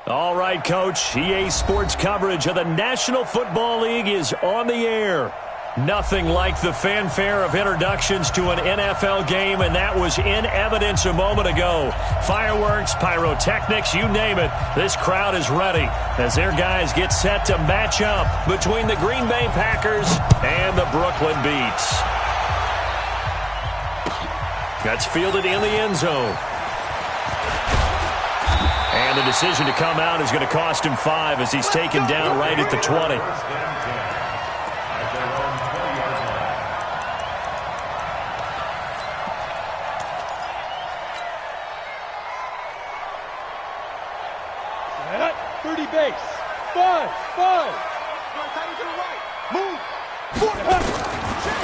All right, Coach. EA Sports coverage of the National Football League is on the air. Nothing like the fanfare of introductions to an NFL game, and that was in evidence a moment ago. Fireworks, pyrotechnics, you name it. This crowd is ready as their guys get set to match up between the Green Bay Packers and the Brooklyn Beats. That's fielded in the end zone. And the decision to come out is going to cost him 5 as he's taken down right at the 20. Base. 5. Move.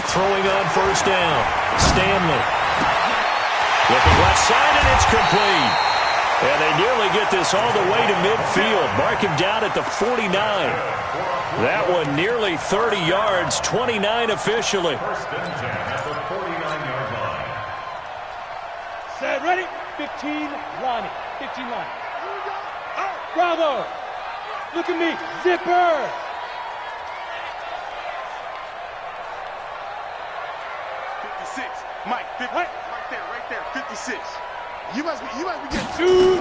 Throwing on first down. Stanley. Looking left side, and it's complete. And they nearly get this all the way to midfield. Mark him down at the 49. That one nearly 30 yards, 29 officially. First and 10 at the 49-yard line. Set, ready? 15, Lonnie. 15, Lonnie. Bravo. Look at me. Zipper. 56. Mike, 50. Right there. 56. You must be getting 2.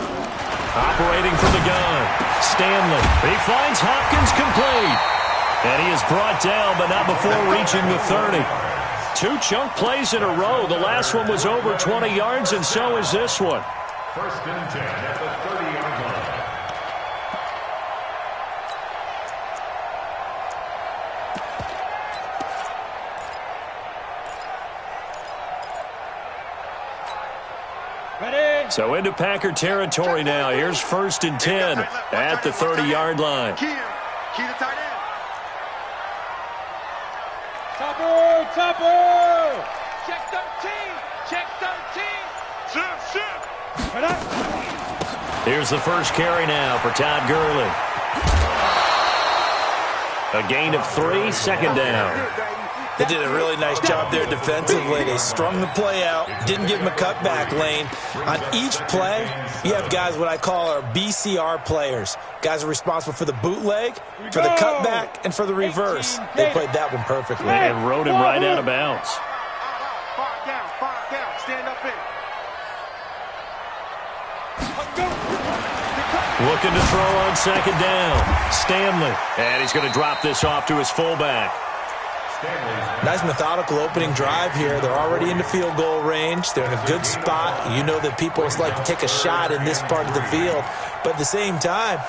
Operating from the gun. Stanley. He finds Hopkins complete. And he is brought down, but not before reaching the 30. 2 chunk plays in a row. The last one was over 20 yards, and so is this one. First and 10 at the 30-yard line. So into Packer territory now. Here's first and 10 at the 30-yard line. Key to tight end. Topper. Check 13. Here's the first carry now for Todd Gurley. A gain of 3, second down. They did a really nice job there defensively. They strung the play out, didn't give him a cutback lane. On each play, you have guys what I call our BCR players. Guys are responsible for the bootleg, for the cutback, and for the reverse. They played that one perfectly. And rode him right out of bounds. Far down. Stand up in. Looking to throw on second down. Stanley. And he's going to drop this off to his fullback. Nice methodical opening drive here. They're already into field goal range. They're in a good spot. You know that people like to take a shot in this part of the field. But at the same time,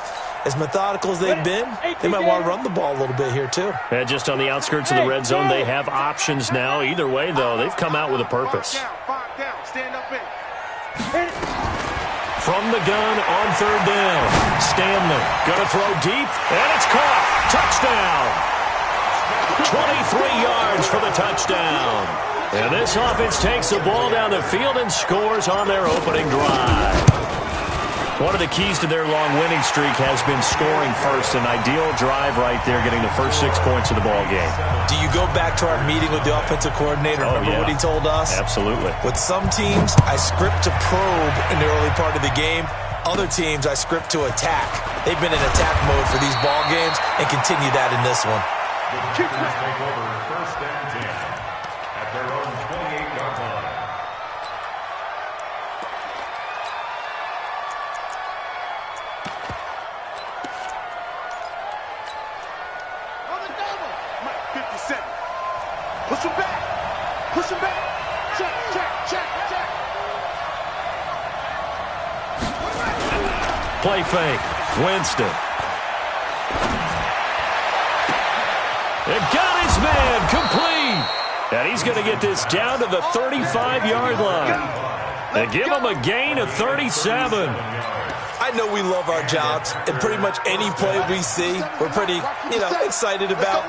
as methodical as they've been, they might want to run the ball a little bit here too. And just on the outskirts of the red zone, they have options now. Either way, though, they've come out with a purpose. Far down. Stand up in. From the gun on third down. Stanley going to throw deep, and it's caught. Touchdown. 23 yards for the touchdown. And this offense takes the ball down the field and scores on their opening drive. One of the keys to their long winning streak has been scoring first. An ideal drive right there, getting the first 6 points of the ball game. Do you go back to our meeting with the offensive coordinator? Remember what he told us? Absolutely. With some teams, I script to probe in the early part of the game. Other teams, I script to attack. They've been in attack mode for these ball games and continue that in this one. The Packers take over first and 10 at their own 28-yard line. On the double. Mike, 57. Push him back. Check. Play fake. Winston. They've got his man complete. And he's going to get this down to the 35-yard line. They give him a gain of 37. I know we love our jobs, and pretty much any play we see, we're pretty, excited about.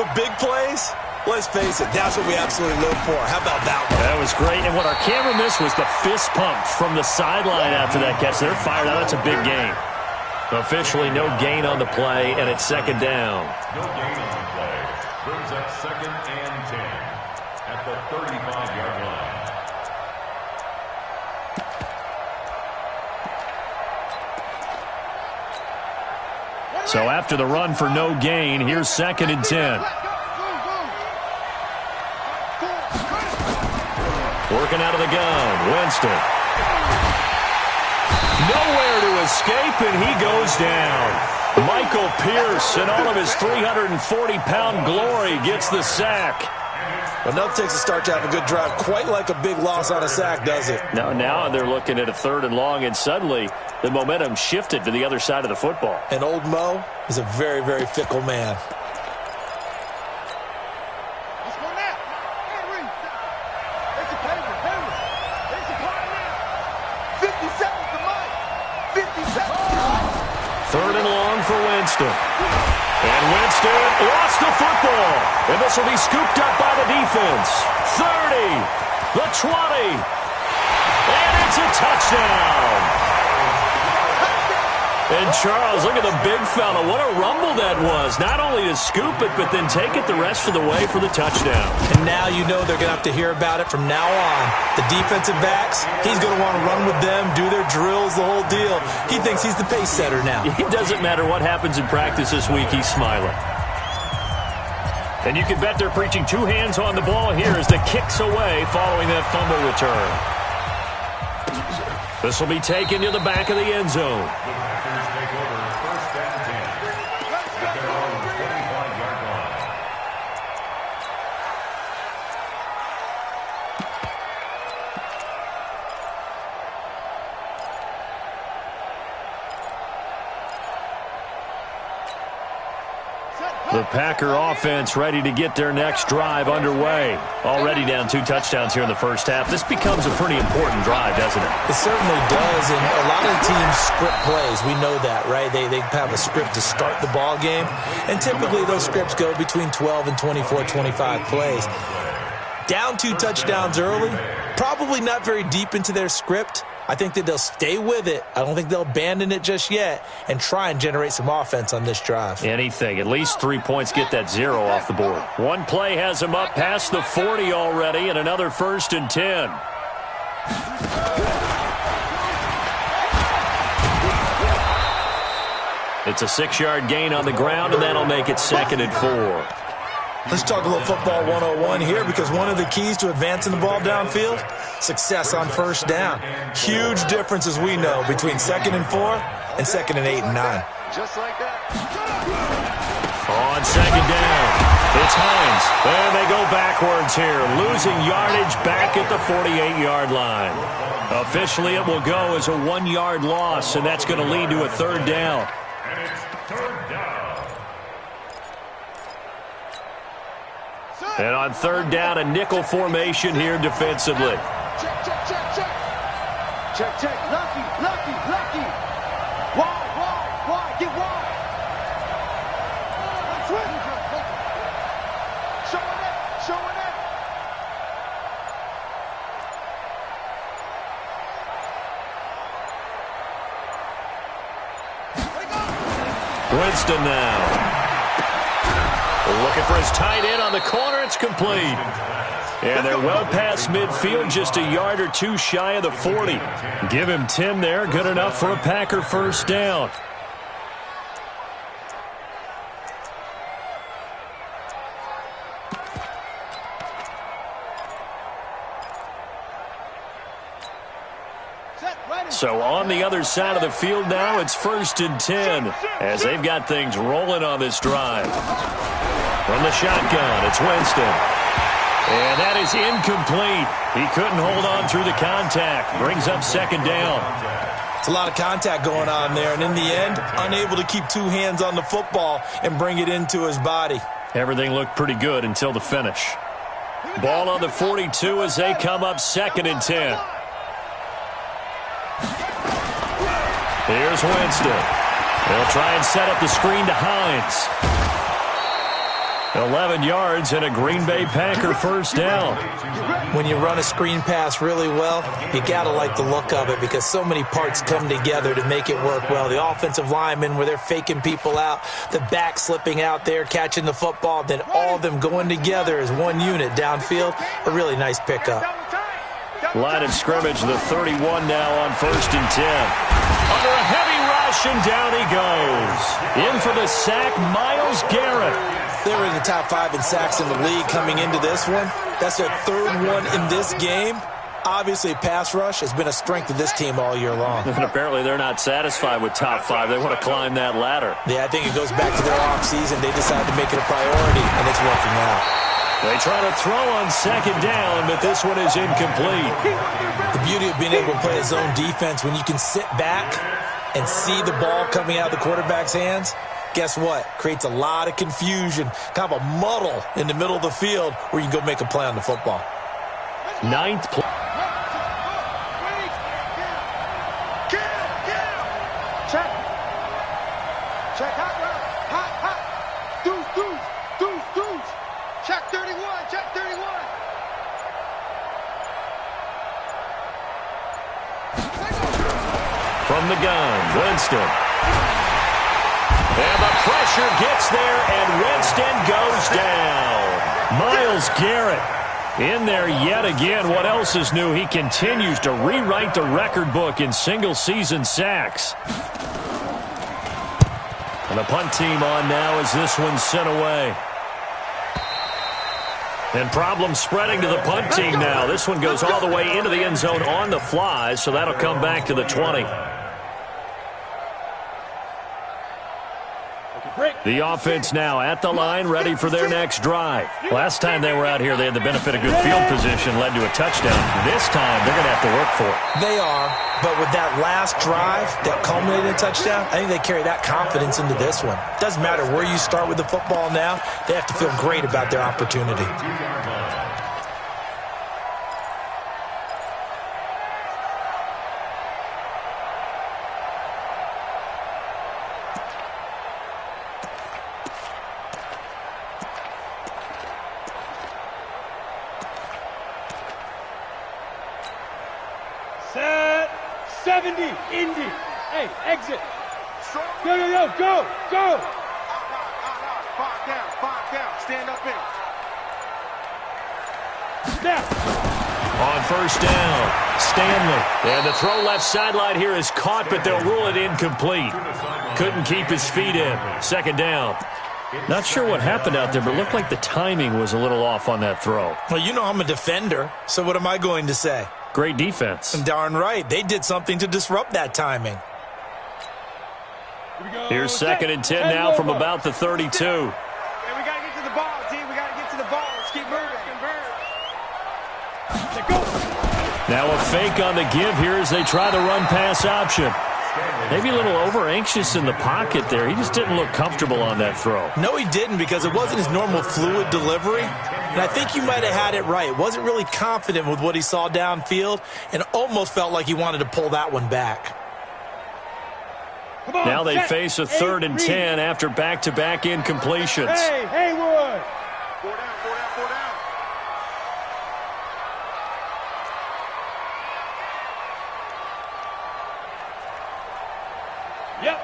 But big plays, let's face it, that's what we absolutely live for. How about that one? That was great. And what our camera missed was the fist pump from the sideline after that catch. They're fired out. That's a big gain. Officially no gain on the play, and it's second down. No gain on the play. Brings up second and 10 at the 35-yard line. So after the run for no gain, here's 2nd and 10. Working out of the gun, Winston. Nowhere to escape, and he goes down. Michael Pierce, in all of his 340-pound glory, gets the sack. Well, nothing takes a start to have a good drive, quite like a big loss on a sack, does it? Now they're looking at a 3rd and long, and suddenly the momentum shifted to the other side of the football. And old Mo is a very, very fickle man. Let's go now. Henry. It's a paper. Henry. It's a play now. 50 seconds to Mike. 50 seconds. 3rd and long for Winston. And Winston lost the football. And this will be scooped up by the defense. 30, the 20, and it's a touchdown. And Charles, look at the big fella. What a rumble that was. Not only to scoop it, but then take it the rest of the way for the touchdown. And now you know they're going to have to hear about it from now on. The defensive backs, he's going to want to run with them, do their drills, the whole deal. He thinks he's the pace setter now. It doesn't matter what happens in practice this week, he's smiling. And you can bet they're preaching 2 hands on the ball here as the kick's away following that fumble return. This will be taken to the back of the end zone. The Packer offense ready to get their next drive underway. Already down 2 touchdowns here in the first half. This becomes a pretty important drive, doesn't it? It certainly does, and a lot of teams script plays. We know that, right? They have a script to start the ball game, and typically those scripts go between 12 and 24, 25 plays. Down 2 touchdowns early, probably not very deep into their script. I think that they'll stay with it. I don't think they'll abandon it just yet and try and generate some offense on this drive. Anything. At least 3 points, get that 0 off the board. One play has them up past the 40 already, and another 1st and 10. It's a 6-yard gain on the ground, and that'll make it 2nd and 4. Let's talk a little football 101 here, because one of the keys to advancing the ball downfield, success on 1st down. Huge difference, as we know, between 2nd and 4 and 2nd and 8 and 9. Just like that. On 2nd down, it's Hines. And they go backwards here, losing yardage back at the 48-yard line. Officially, it will go as a 1-yard loss, and that's going to lead to a 3rd down. And it's 3rd down. And on 3rd down, a nickel formation here defensively. Check, check, check, check. Check, check. Lucky, lucky, lucky. Wide, get wide. Showing it. Winston now. Looking for his tight end on the corner. It's complete. And they're well past midfield, just a yard or 2 shy of the 40. Give him 10 there. Good enough for a Packer 1st down. So on the other side of the field now, it's 1st and 10 as they've got things rolling on this drive. From the shotgun, it's Winston. And that is incomplete. He couldn't hold on through the contact. Brings up 2nd down. It's a lot of contact going on there, and in the end, unable to keep 2 hands on the football and bring it into his body. Everything looked pretty good until the finish. Ball on the 42 as they come up 2nd and 10. Here's Winston. They'll try and set up the screen to Hines. 11 yards and a Green Bay Packer 1st down. When you run a screen pass really well, you got to like the look of it because so many parts come together to make it work well. The offensive linemen, where they're faking people out, the back slipping out there, catching the football, then all of them going together as one unit downfield. A really nice pickup. Line of scrimmage, the 31 now on 1st and 10. Under a heavy rush, and down he goes. In for the sack, Myles Garrett. They were in the top 5 in sacks in the league coming into this one. That's their 3rd one in this game. Obviously, pass rush has been a strength of this team all year long. And apparently they're not satisfied with top 5. They want to climb that ladder. Yeah, I think it goes back to their offseason. They decided to make it a priority, and it's working out. They try to throw on 2nd down, but this one is incomplete. The beauty of being able to play a zone defense, when you can sit back and see the ball coming out of the quarterback's hands, guess what? Creates a lot of confusion, kind of a muddle in the middle of the field where you can go make a play on the football. 9th play. Check hot route. Hot. Deuce. Check 31. From the gun, Winston. And the pressure gets there, and Winston goes down. Myles Garrett in there yet again. What else is new? He continues to rewrite the record book in single-season sacks. And the punt team on now as this one's sent away. And problems spreading to the punt team now. This one goes all the way into the end zone on the fly, so that'll come back to the 20. The offense now at the line, ready for their next drive. Last time they were out here, they had the benefit of good field position, led to a touchdown. This time, they're going to have to work for it. They are, but with that last drive that culminated in a touchdown, I think they carry that confidence into this one. Doesn't matter where you start with the football now, they have to feel great about their opportunity. Set. 70. Indy. Hey, exit. Go. Five down. Stand up in. Snap. On 1st down, Stanley. And the throw left sideline here is caught, but they'll rule it incomplete. Couldn't keep his feet in. 2nd down. Not sure what happened out there, but it looked like the timing was a little off on that throw. Well, you know I'm a defender, so what am I going to say? Great defense. Darn right. They did something to disrupt that timing. Here's 2nd and 10 now from about the 32. Hey, we got to get to the ball, team. We got to get to the ball. Let's keep moving. Now a fake on the give here as they try the run-pass option. Maybe a little over-anxious in the pocket there. He just didn't look comfortable on that throw. No, he didn't, because it wasn't his normal fluid delivery. And I think you might have had it right. Wasn't really confident with what he saw downfield and almost felt like he wanted to pull that one back. Now they face a 3rd and 10 after back-to-back incompletions. Hey, Haywood. 4 down. Yep.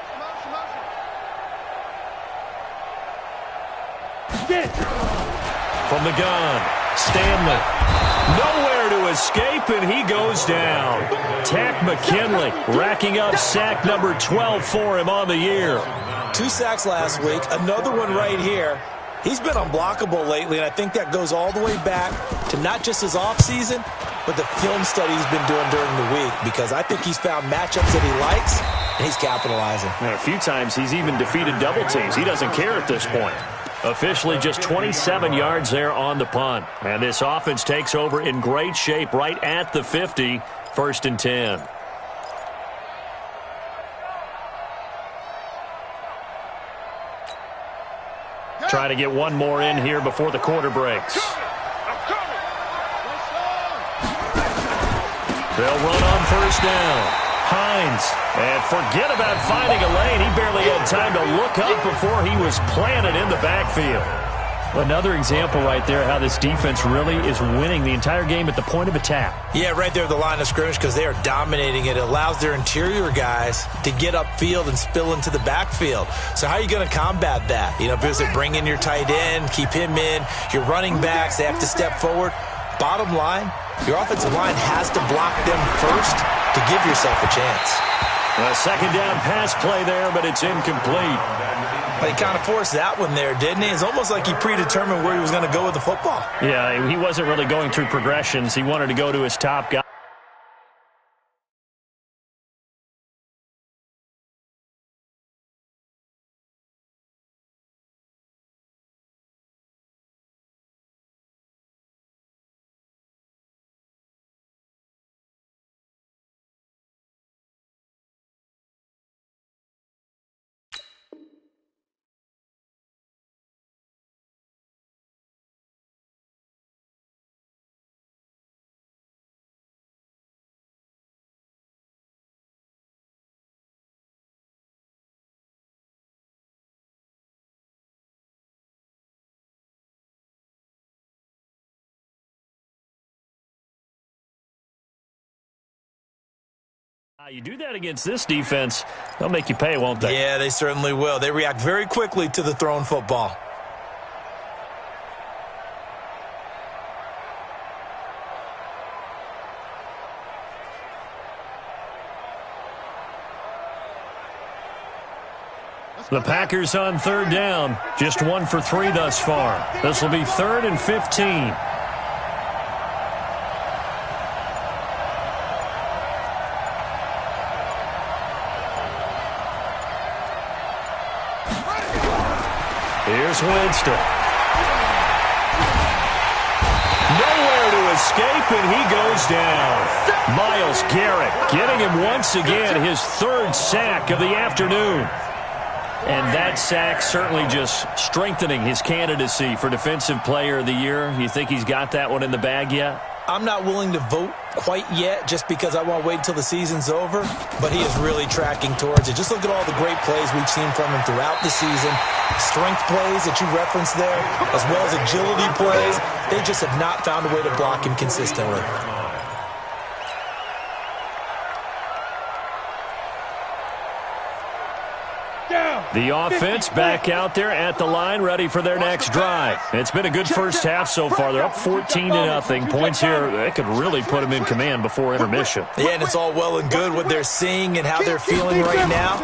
From the gun, Stanley. Nowhere to escape, and he goes down. Tack McKinley racking up sack number 12 for him on the year. 2 sacks last week, another one right here. He's been unblockable lately, and I think that goes all the way back to not just his offseason, but the film study he's been doing during the week, because I think he's found matchups that he likes, and he's capitalizing. And a few times he's even defeated double teams. He doesn't care at this point. Officially just 27 yards there on the punt. And this offense takes over in great shape right at the 50, 1st and 10. Try to get one more in here before the quarter breaks. They'll run on 1st down. Hines, and forget about finding a lane. He barely had time to look up before he was planted in the backfield. Another example right there how this defense really is winning the entire game at the point of attack. Yeah, right there at the line of scrimmage, because they are dominating it. It allows their interior guys to get upfield and spill into the backfield. So how are you going to combat that? You know, because they bring in your tight end, keep him in. Your running backs, they have to step forward. Bottom line, your offensive line has to block them first to give yourself a chance. A second down pass play there, but it's incomplete. He kind of forced that one there, didn't he? It's almost like he predetermined where he was going to go with the football. Yeah, he wasn't really going through progressions. He wanted to go to his top guy. You do that against this defense, they'll make you pay, won't they? Yeah, they certainly will. They react very quickly to the thrown football. The Packers on third down. Just 1 for 3 thus far. This will be 3rd and 15. Here's Winston. Nowhere to escape, and he goes down. Myles Garrett getting him once again, his 3rd sack of the afternoon. And that sack certainly just strengthening his candidacy for Defensive Player of the Year. You think he's got that one in the bag yet? I'm not willing to vote quite yet just because I want to wait until the season's over, but he is really tracking towards it. Just look at all the great plays we've seen from him throughout the season. Strength plays that you referenced there, as well as agility plays. They just have not found a way to block him consistently. The offense back out there at the line, ready for their next drive. It's been a good first half so far. They're up 14-0. Points here, that could really put them in command before intermission. Yeah, and it's all well and good what they're seeing and how they're feeling right now.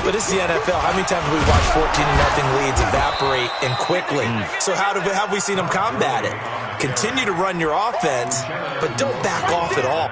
But it's the NFL. How many times have we watched 14-0 leads evaporate and quickly? So how have we seen them combat it? Continue to run your offense, but don't back off at all.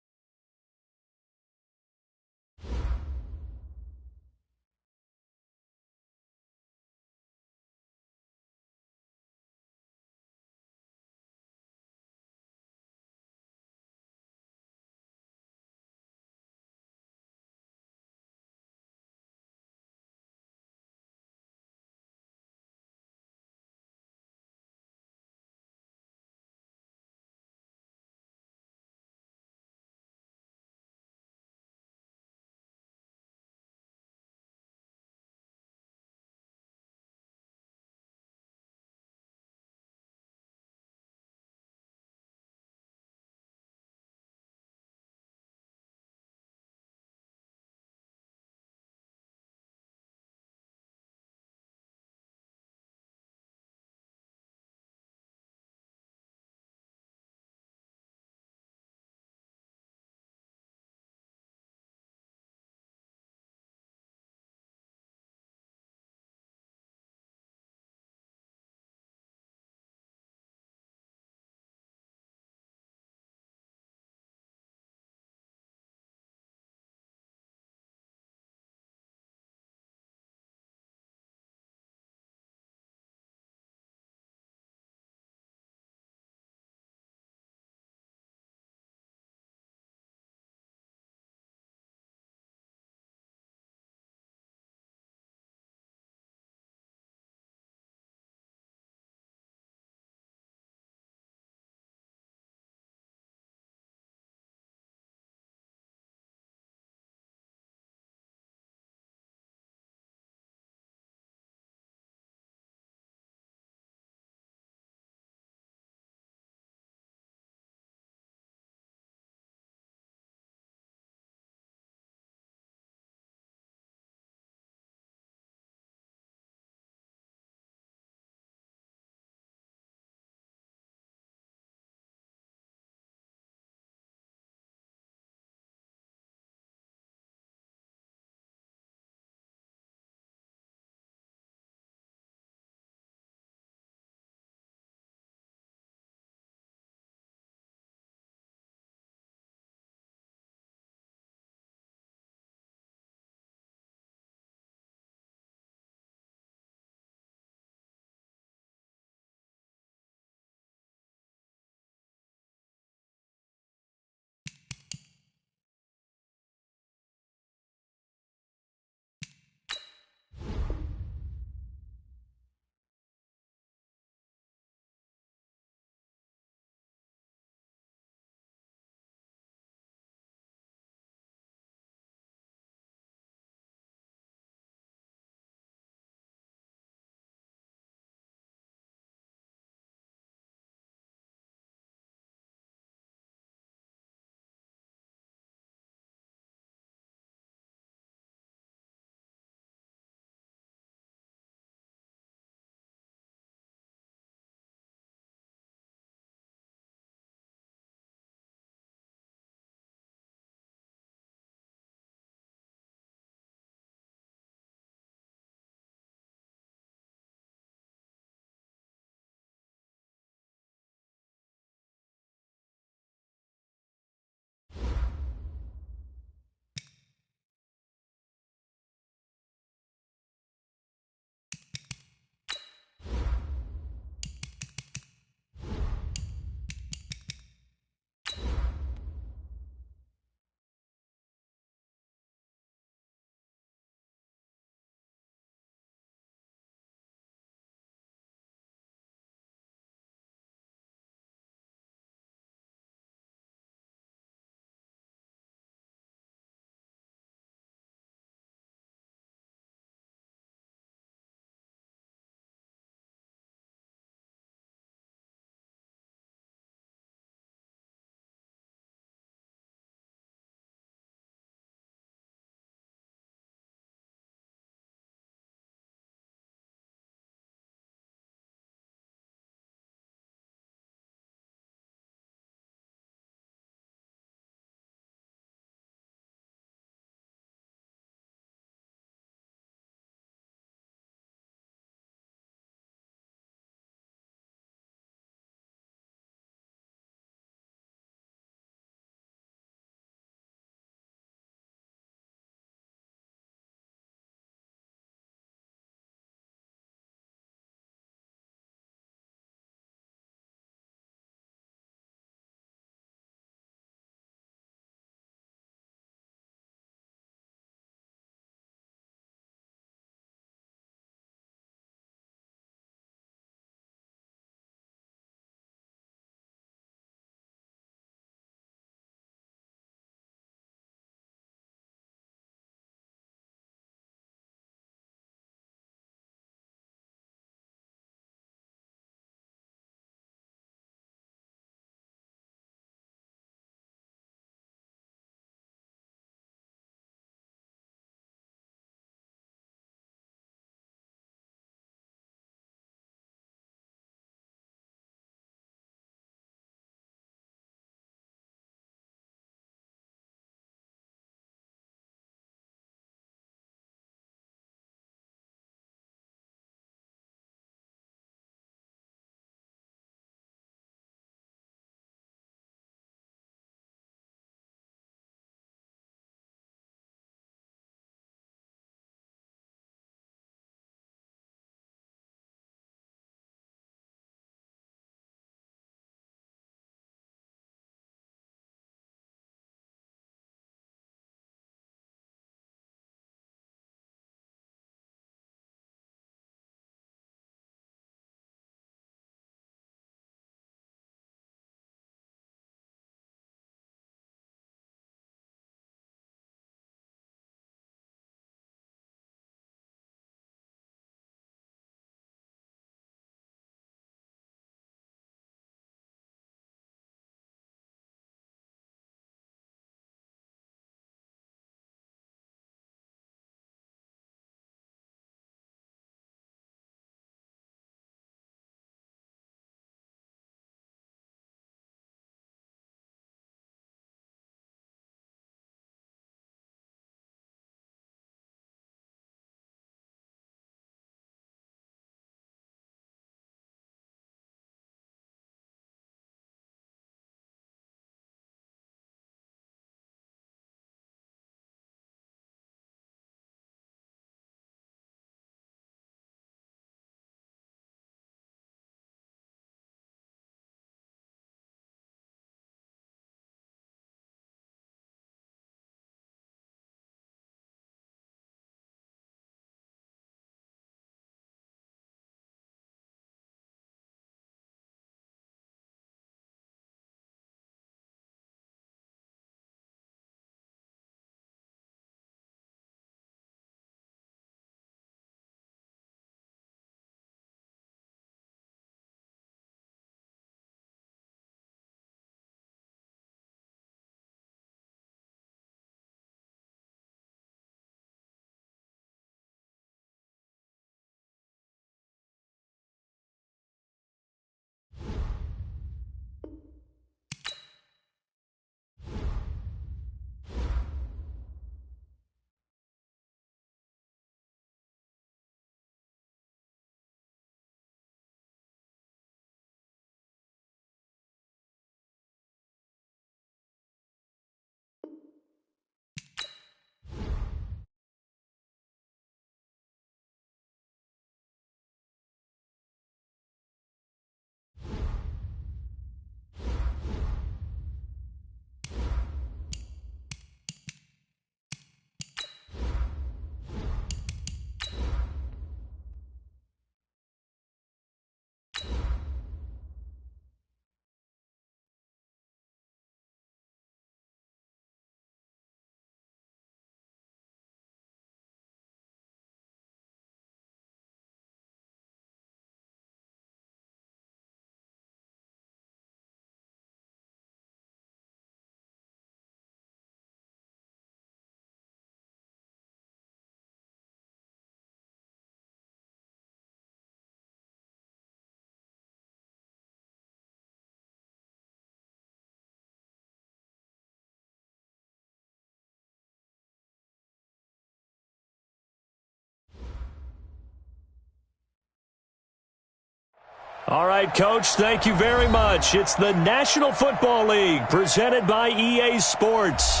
All right, Coach, thank you very much. It's the National Football League presented by EA Sports.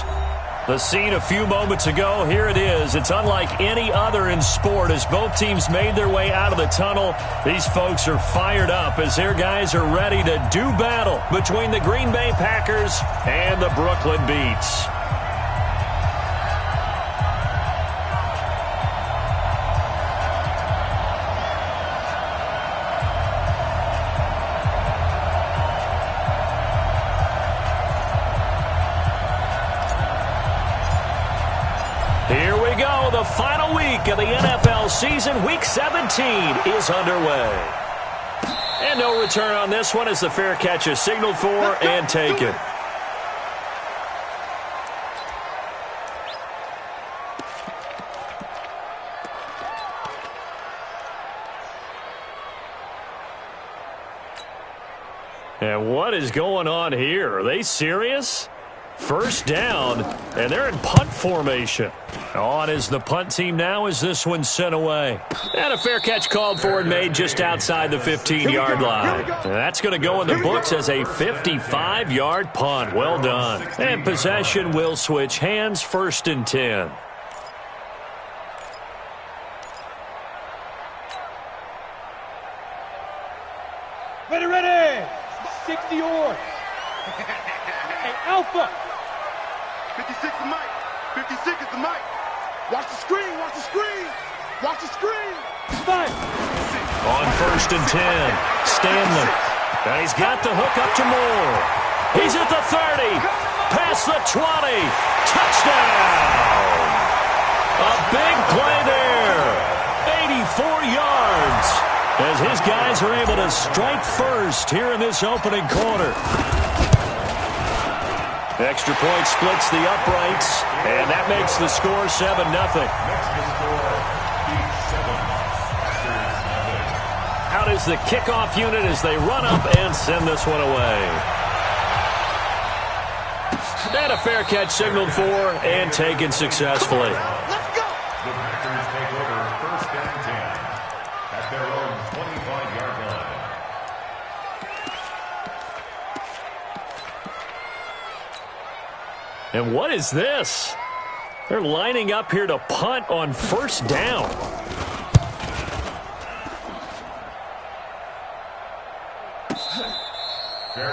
The scene a few moments ago, here it is. It's unlike any other in sport as both teams made their way out of the tunnel. These folks are fired up as their guys are ready to do battle between the Green Bay Packers and the Brooklyn Beats. Here we go. The final week of the NFL season. Week 17 is underway. And no return on this one as the fair catch is signaled for and taken. And what is going on here? Are they serious? First down, and they're in punt formation. On is the punt team now as this one's sent away. And a fair catch called for and made just outside the 15-yard line. And that's going to go in the books as a 55-yard punt. Well done. And possession will switch hands, 1st and 10. Ready. 60 yards. Hey, Alpha. 56 is Mike. 56 is the Mike. Watch the screen. Watch the screen. Watch the screen. 5. On 1st and 10, Stanley. And he's got the hook up to Moore. He's at the 30. Past the 20. Touchdown. A big play there. 84 yards. As his guys are able to strike first here in this opening quarter. Extra point splits the uprights, and that makes the score 7-0. Out is the kickoff unit as they run up and send this one away. And a fair catch signaled for and taken successfully. Let's go. The Packers take over 1st and 10 at their own 25-yard line. And what is this? They're lining up here to punt on 1st down.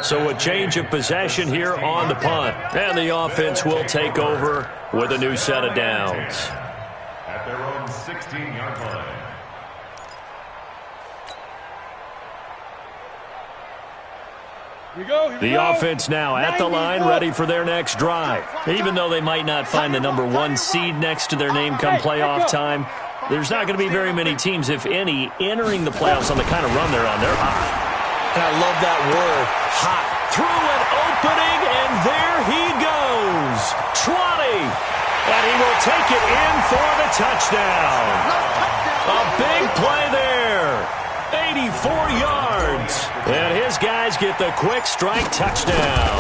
So a change of possession here on the punt. And the offense will take over with a new set of downs. At their own 16-yard line. Here we go. The offense now at the line, ready for their next drive. Even though they might not find the number 1 seed next to their name come playoff time, there's not going to be very many teams, if any, entering the playoffs on the kind of run they're on. They're hot. And I love that word, hot. Through an opening, and there he goes. 20. And he will take it in for the touchdown. A big play there. 84 yards. And his guys get the quick strike touchdown.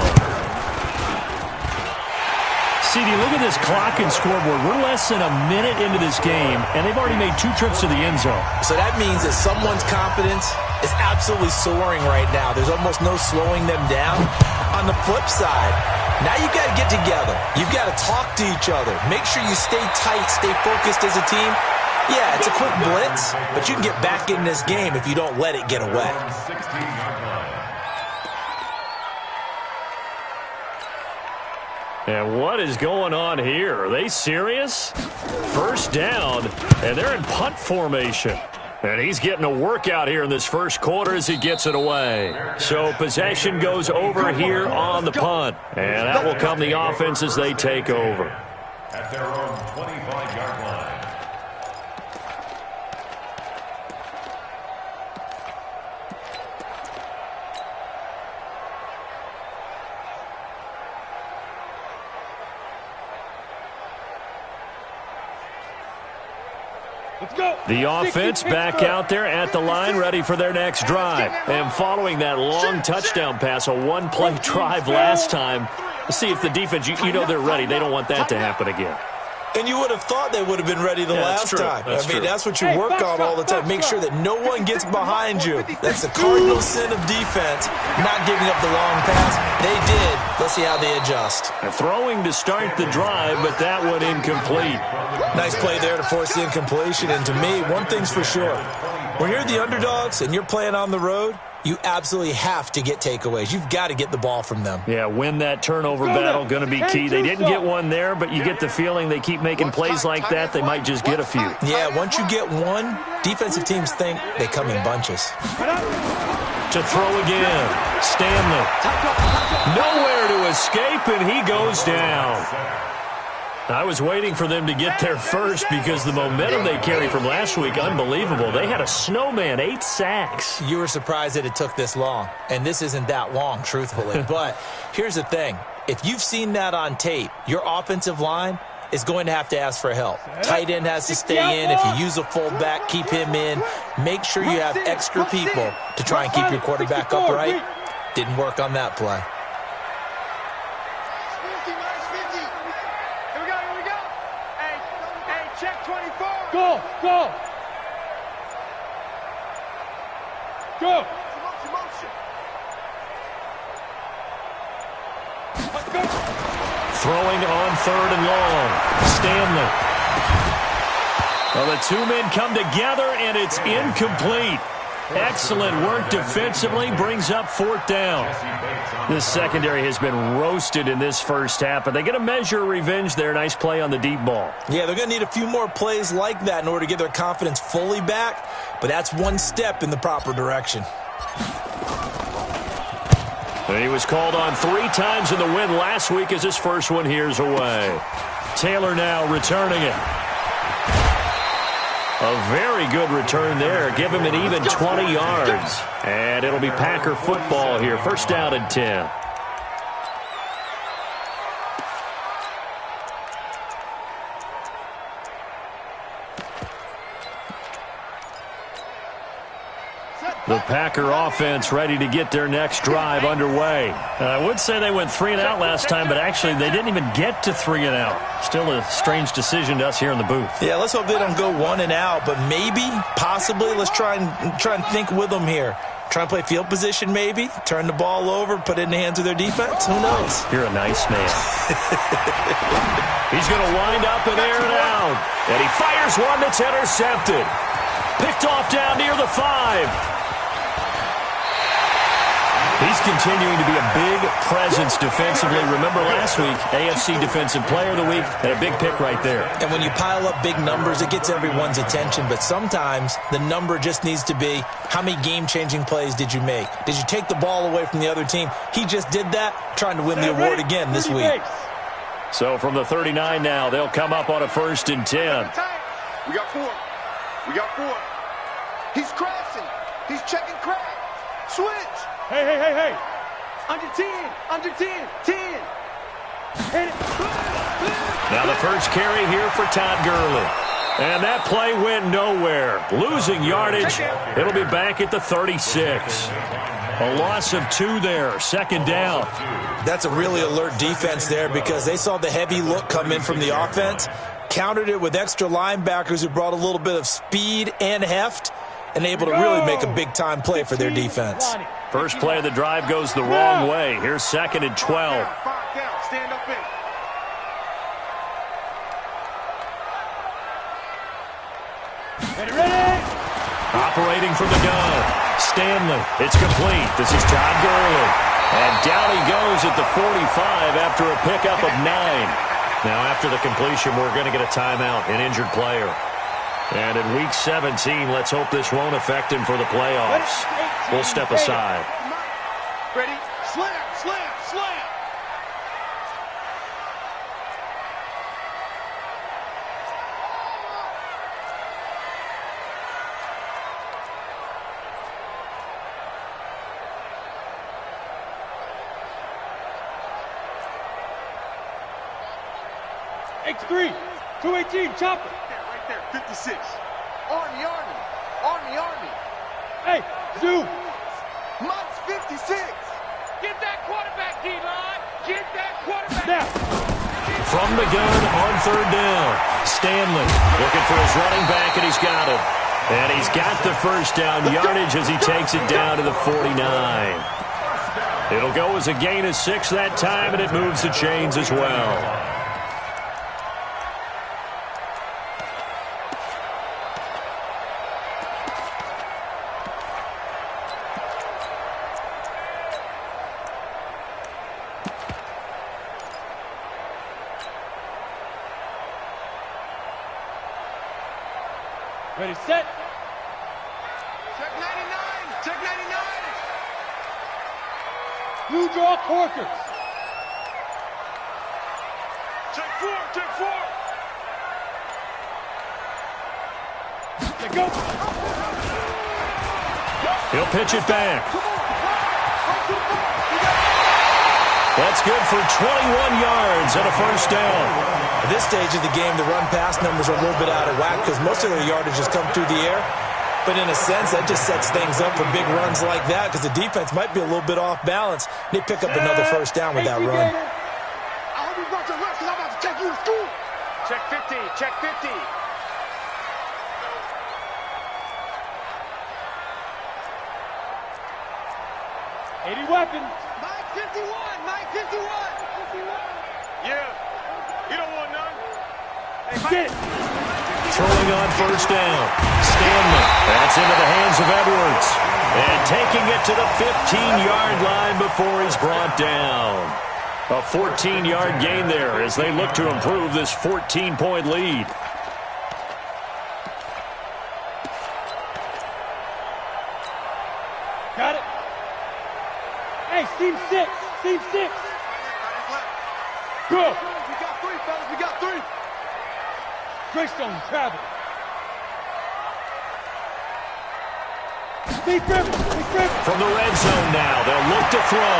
CD, look at this clock and scoreboard. We're less than a minute into this game, and they've already made 2 trips to the end zone. So that means that someone's confidence is absolutely soaring right now. There's almost no slowing them down. On the flip side, now you got to get together. You've got to talk to each other. Make sure you stay tight, stay focused as a team. Yeah, it's a quick blitz, but you can get back in this game if you don't let it get away. 16-yard line. And what is going on here? Are they serious? First down, and they're in punt formation. And he's getting a workout here in this first quarter as he gets it away. So possession goes over here on the punt. And that will come the offense as they take over. At their own 25-yard line. Let's go. The offense back out there at the line, ready for their next drive. And following that long touchdown pass, a one-play drive last time, see if the defense, you know they're ready. They don't want that to happen again. And you would have thought they would have been ready the last time. That's true. That's what you work on all the time. Make sure that no one gets behind you. That's the cardinal sin of defense, not giving up the long pass. They did. Let's see how they adjust. Throwing to start the drive, but that one incomplete. Nice play there to force the incompletion. And to me, one thing's for sure. When you're the underdogs and you're playing on the road, you absolutely have to get takeaways. You've got to get the ball from them. Yeah, win that turnover battle, going to be key. They didn't get one there, but you get the feeling they keep making plays like that, they might just get a few. Yeah, once you get one, defensive teams think they come in bunches. To throw again, Stanley. Nowhere to escape, and he goes down. I was waiting for them to get there first because the momentum they carry from last week, unbelievable. They had a snowman, 8 sacks. You were surprised that it took this long, and this isn't that long, truthfully. But here's the thing. If you've seen that on tape, your offensive line is going to have to ask for help. Tight end has to stay in. If you use a fullback, keep him in. Make sure you have extra people to try and keep your quarterback upright. Didn't work on that play. Go, go. Go. Throwing on 3rd and long. Stanley. Well, the two men come together, and it's incomplete. Excellent work defensively, brings up 4th down. This secondary has been roasted in this first half, but they get a measure of revenge there. Nice play on the deep ball. Yeah, they're going to need a few more plays like that in order to get their confidence fully back, but that's one step in the proper direction. And he was called on 3 times in the win last week as his first one here's away. Taylor now returning it. A very good return there. Give him an even 20 yards. And it'll be Packer football here. 1st down and 10. The Packer offense ready to get their next drive underway. I would say they went 3 and out last time, but actually they didn't even get to 3 and out. Still a strange decision to us here in the booth. Yeah, let's hope they don't go 1 and out, but maybe, possibly, let's try and think with them here. Try and play field position maybe, turn the ball over, put it in the hands of their defense. Who knows? You're a nice man. He's going to wind up and air it out. And he fires one that's intercepted. Picked off down near the 5. He's continuing to be a big presence defensively. Remember last week, AFC Defensive Player of the Week, and a big pick right there. And when you pile up big numbers, it gets everyone's attention. But sometimes the number just needs to be, how many game-changing plays did you make? Did you take the ball away from the other team? He just did that, trying to win the award again this week. So from the 39 now, they'll come up on a 1st and 10. We got 4. We got 4. He's crashing. He's checking crack. Switch. Hey, hey, hey, hey. Under 10. Under 10. 10. Hit it. Now the first carry here for Todd Gurley. And that play went nowhere. Losing yardage. It'll be back at the 36. A loss of 2 there. 2nd down. That's a really alert defense there because they saw the heavy look come in from the offense, countered it with extra linebackers who brought a little bit of speed and heft, and able to really make a big-time play for their defense. First play of the drive goes the wrong way. Here's 2nd and 12. Stand up in. Ready? Operating from the gun. Stanley. It's complete. This is Todd Gurley. And down he goes at the 45 after a pickup of 9. Now after the completion, we're going to get a timeout, an injured player. And in Week 17, let's hope this won't affect him for the playoffs. We'll step aside. Ready? Slam, slam, slam. X3, 218, chopper. Right there, 56. Army, Army. Army, Army. Hey, Zoo. Mike's 56. Get that quarterback, D-line. Get that quarterback. Now. From the gun on third down. Stanley looking for his running back, and he's got him. And he's got the first down yardage as he takes it down to the 49. It'll go as a gain of 6 that time, and it moves the chains as well. Ready, set. Check 99. Check 99. Blue draw corkers. Check 4. Check 4. Let go. He'll pitch it back. That's good for 21 yards and a first down. At this stage of the game, the run-pass numbers are a little bit out of whack because most of their yardage has come through the air. But in a sense, that just sets things up for big runs like that because the defense might be a little bit off balance. They pick up another first down with that run. I hope you brought your lunch because I'm about to take you to school. Check 50. Check 50. 80 weapons. Mike 51. Mike 51. Yeah. You don't want none. Hey, Get it. Throwing on first down. Stanley. That's into the hands of Edwards. And taking it to the 15-yard line before he's brought down. A 14-yard gain there as they look to improve this 14-point lead. Got it. Hey, seam 6. Seam 6. Good. We got 3, fellas. We got 3. Greystone, travel. Steve Griffin. Steve Griffin. From the red zone now, they'll look to throw.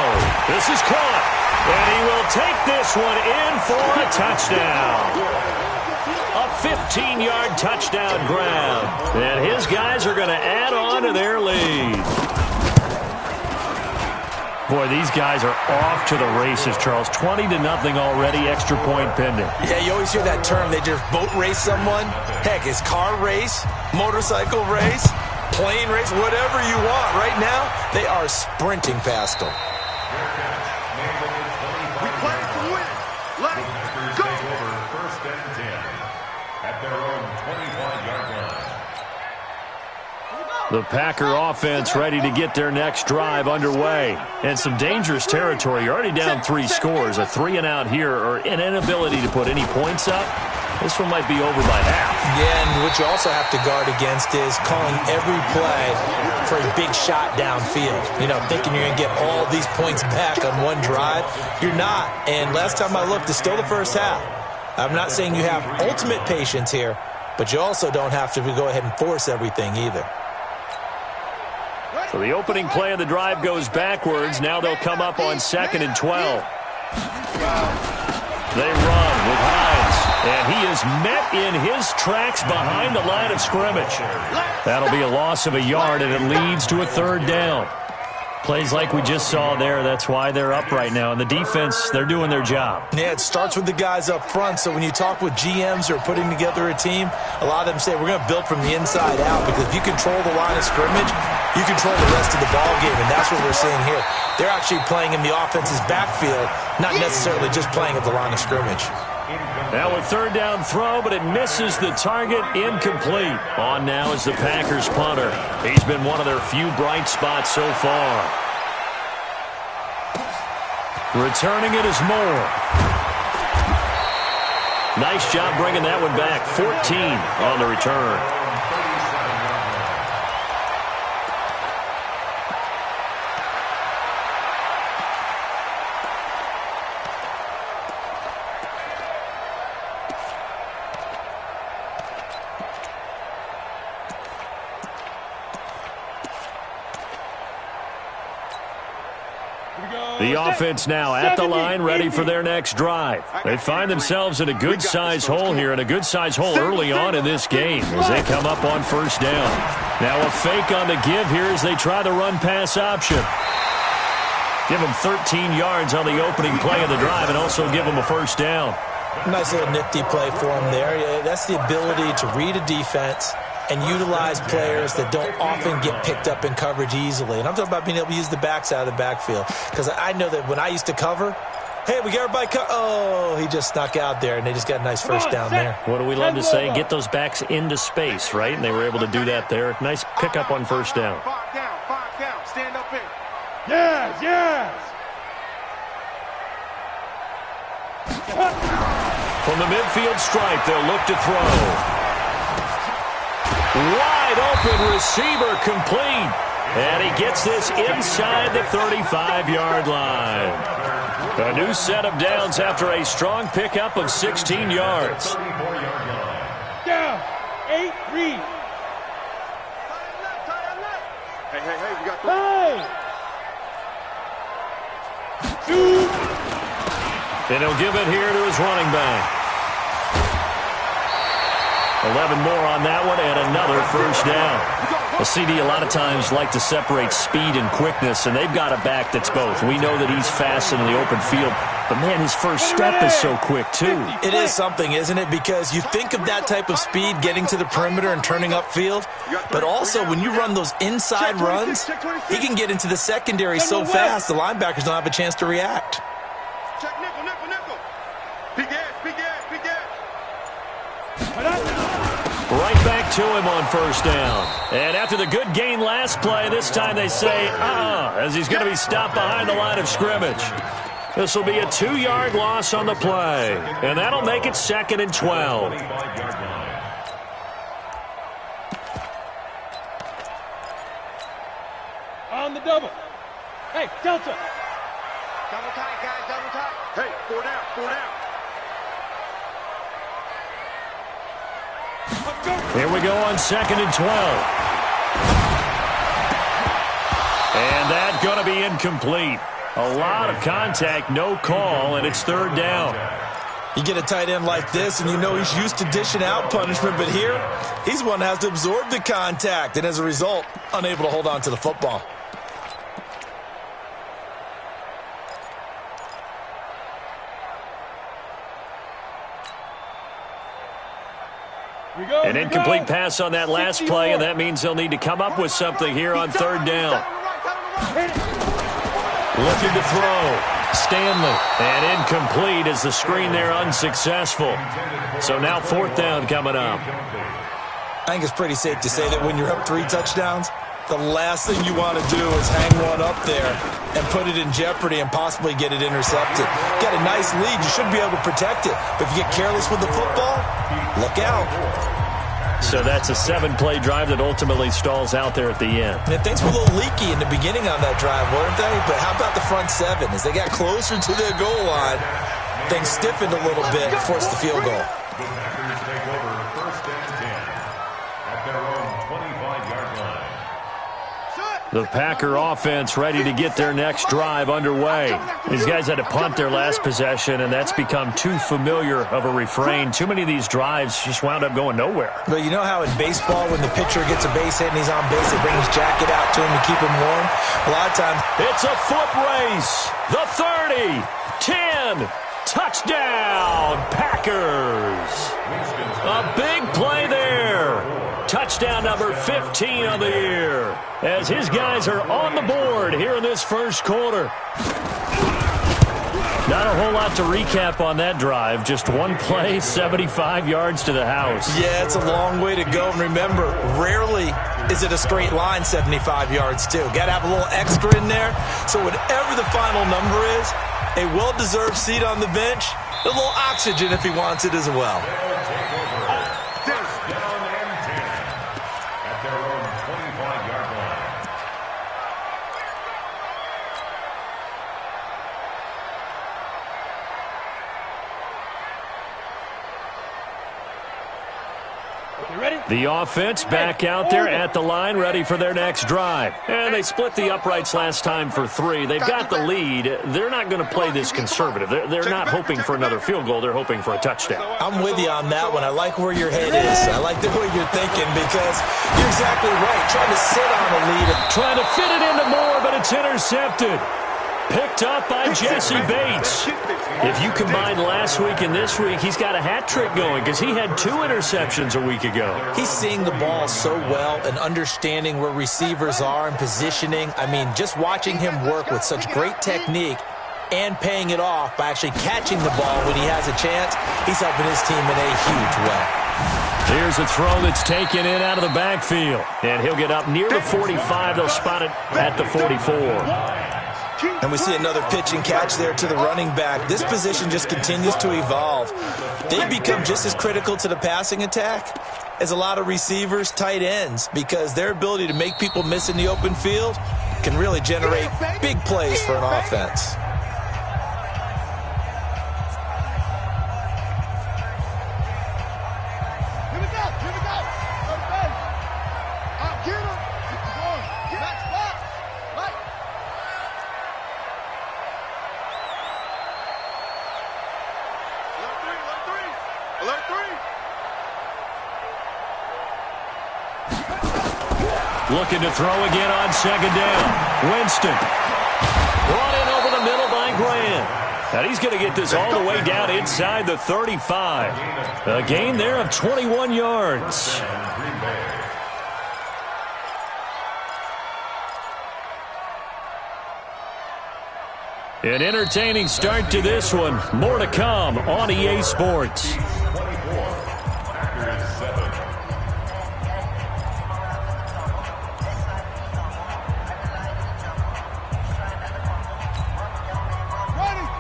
This is caught. And he will take this one in for a touchdown. A 15-yard touchdown grab. And his guys are going to add on to their lead. Boy, these guys are off to the races, Charles. 20-0 already, extra point pending. Yeah, you always hear that term. They just boat race someone. Heck, it's car race, motorcycle race, plane race, whatever you want. Right now, they are sprinting past them. We play to win. Let's go. First and 10 at their own 25-yard line. The Packer offense ready to get their next drive underway. And some dangerous territory. You're already down 3 scores. A 3-and-out here or an inability to put any points up. This one might be over by half. Yeah, and what you also have to guard against is calling every play for a big shot downfield. You know, thinking you're going to get all these points back on one drive. You're not. And last time I looked, it's still the first half. I'm not saying you have ultimate patience here, but you also don't have to go ahead and force everything either. So the opening play of the drive goes backwards. Now they'll come up on 2nd and 12. They run with Hines. And he is met in his tracks behind the line of scrimmage. That'll be a loss of a yard, and it leads to a 3rd down. Plays like we just saw there. That's why they're up right now. And the defense, they're doing their job. Yeah, it starts with the guys up front. So when you talk with GMs who are putting together a team, a lot of them say we're going to build from the inside out because if you control the line of scrimmage, you control the rest of the ball game, and that's what we're seeing here. They're actually playing in the offense's backfield, not necessarily just playing at the line of scrimmage. Now a 3rd down throw, but it misses the target, incomplete. On now is the Packers punter. He's been one of their few bright spots so far. Returning it is Moore. Nice job bringing that one back. 14 on the return. The offense now at the line, ready for their next drive. They find themselves in a good-sized hole here, and a good-sized hole early on in this game as they come up on 1st down. Now a fake on the give here as they try the run-pass option. Give them 13 yards on the opening play of the drive and also give them a 1st down. Nice little nifty play for him there. Yeah, that's the ability to read a defense and utilize players that don't often get picked up in coverage easily. And I'm talking about being able to use the backs out of the backfield. Because I know that when I used to cover, hey, we got everybody oh, he just snuck out there, and they just got a nice first down there. What do we love to say? Get those backs into space, right? And they were able to do that there. Nice pickup on first down. 5 down. Stand up in. Yes, yes. From the midfield stripe, they'll look to throw. Wide open receiver complete. And he gets this inside the 35-yard line. A new set of downs after a strong pickup of 16 yards. Down. 8, read. Hey, we got 2. And he'll give it here to his running back. 11 more on that one and another first down. The CD a lot of times like to separate speed and quickness, and they've got a back that's both. We know that he's fast in the open field, but, man, his first step is so quick, too. It is something, isn't it? Because you think of that type of speed getting to the perimeter and turning upfield, but also when you run those inside runs, he can get into the secondary so fast the linebackers don't have a chance to react. Check nickel. Big ass. Right back to him on first down. And after the good gain last play, this time they say, as he's going to be stopped behind the line of scrimmage. This will be a 2-yard loss on the play. And that'll make it 2nd and 12. On the double. Hey, Delta. Double tight, guys, double tight. Hey, 4 down. Here we go on 2nd and 12. And that's going to be incomplete. A lot of contact, no call, and it's 3rd down. You get a tight end like this, and you know he's used to dishing out punishment, but here, he's one that has to absorb the contact, and as a result, unable to hold on to the football. An incomplete pass on that last play, and that means they'll need to come up with something here on 3rd down. Looking to throw. Stanley. And incomplete as the screen there unsuccessful. So now 4th down coming up. I think it's pretty safe to say that when you're up 3 touchdowns, the last thing you want to do is hang one up there and put it in jeopardy and possibly get it intercepted. Got a nice lead. You should be able to protect it. But if you get careless with the football, look out. So that's a 7-play drive that ultimately stalls out there at the end. And things were a little leaky in the beginning on that drive, weren't they? But how about the front 7? As they got closer to their goal line, things stiffened a little bit and forced the field goal. The Packers take over 1st and 10 at their own 25-yard line. The Packer offense ready to get their next drive underway. These guys had to punt their last possession, and that's become too familiar of a refrain. Too many of these drives just wound up going nowhere. But you know how in baseball, when the pitcher gets a base hit and he's on base, they bring his jacket out to him to keep him warm? A lot of times, it's a foot race. The 30, 10, touchdown, Packers. A big play there. Touchdown number 15 on the year as his guys are on the board here in this first quarter. Not a whole lot to recap on that drive. Just one play, 75 yards to the house. Yeah, it's a long way to go. And remember, rarely is it a straight line 75 yards, too. Got to have a little extra in there. So whatever the final number is, a well-deserved seat on the bench, a little oxygen if he wants it as well. The offense back out there at the line, ready for their next drive. And they split the uprights last time for 3. They've got the lead. They're not going to play this conservative. They're not hoping for another field goal. They're hoping for a touchdown. I'm with you on that one. I like where your head is. I like the way you're thinking because you're exactly right. Trying to sit on a lead. Trying to fit it into Moore, but it's intercepted. Picked up by Jesse Bates. If you combine last week and this week, he's got a hat trick going because he had 2 interceptions a week ago. He's seeing the ball so well and understanding where receivers are and positioning. I mean, just watching him work with such great technique and paying it off by actually catching the ball when he has a chance, he's helping his team in a huge way. Here's a throw that's taken in out of the backfield. And he'll get up near the 45. They'll spot it at the 44. And we see another pitch and catch there to the running back. This position just continues to evolve. They become just as critical to the passing attack as a lot of receivers, tight ends, because their ability to make people miss in the open field can really generate big plays for an offense. Looking to throw again on second down. Winston. Brought in over the middle by Grant. And he's going to get this all the way down inside the 35. A gain there of 21 yards. An entertaining start to this one. More to come on EA Sports.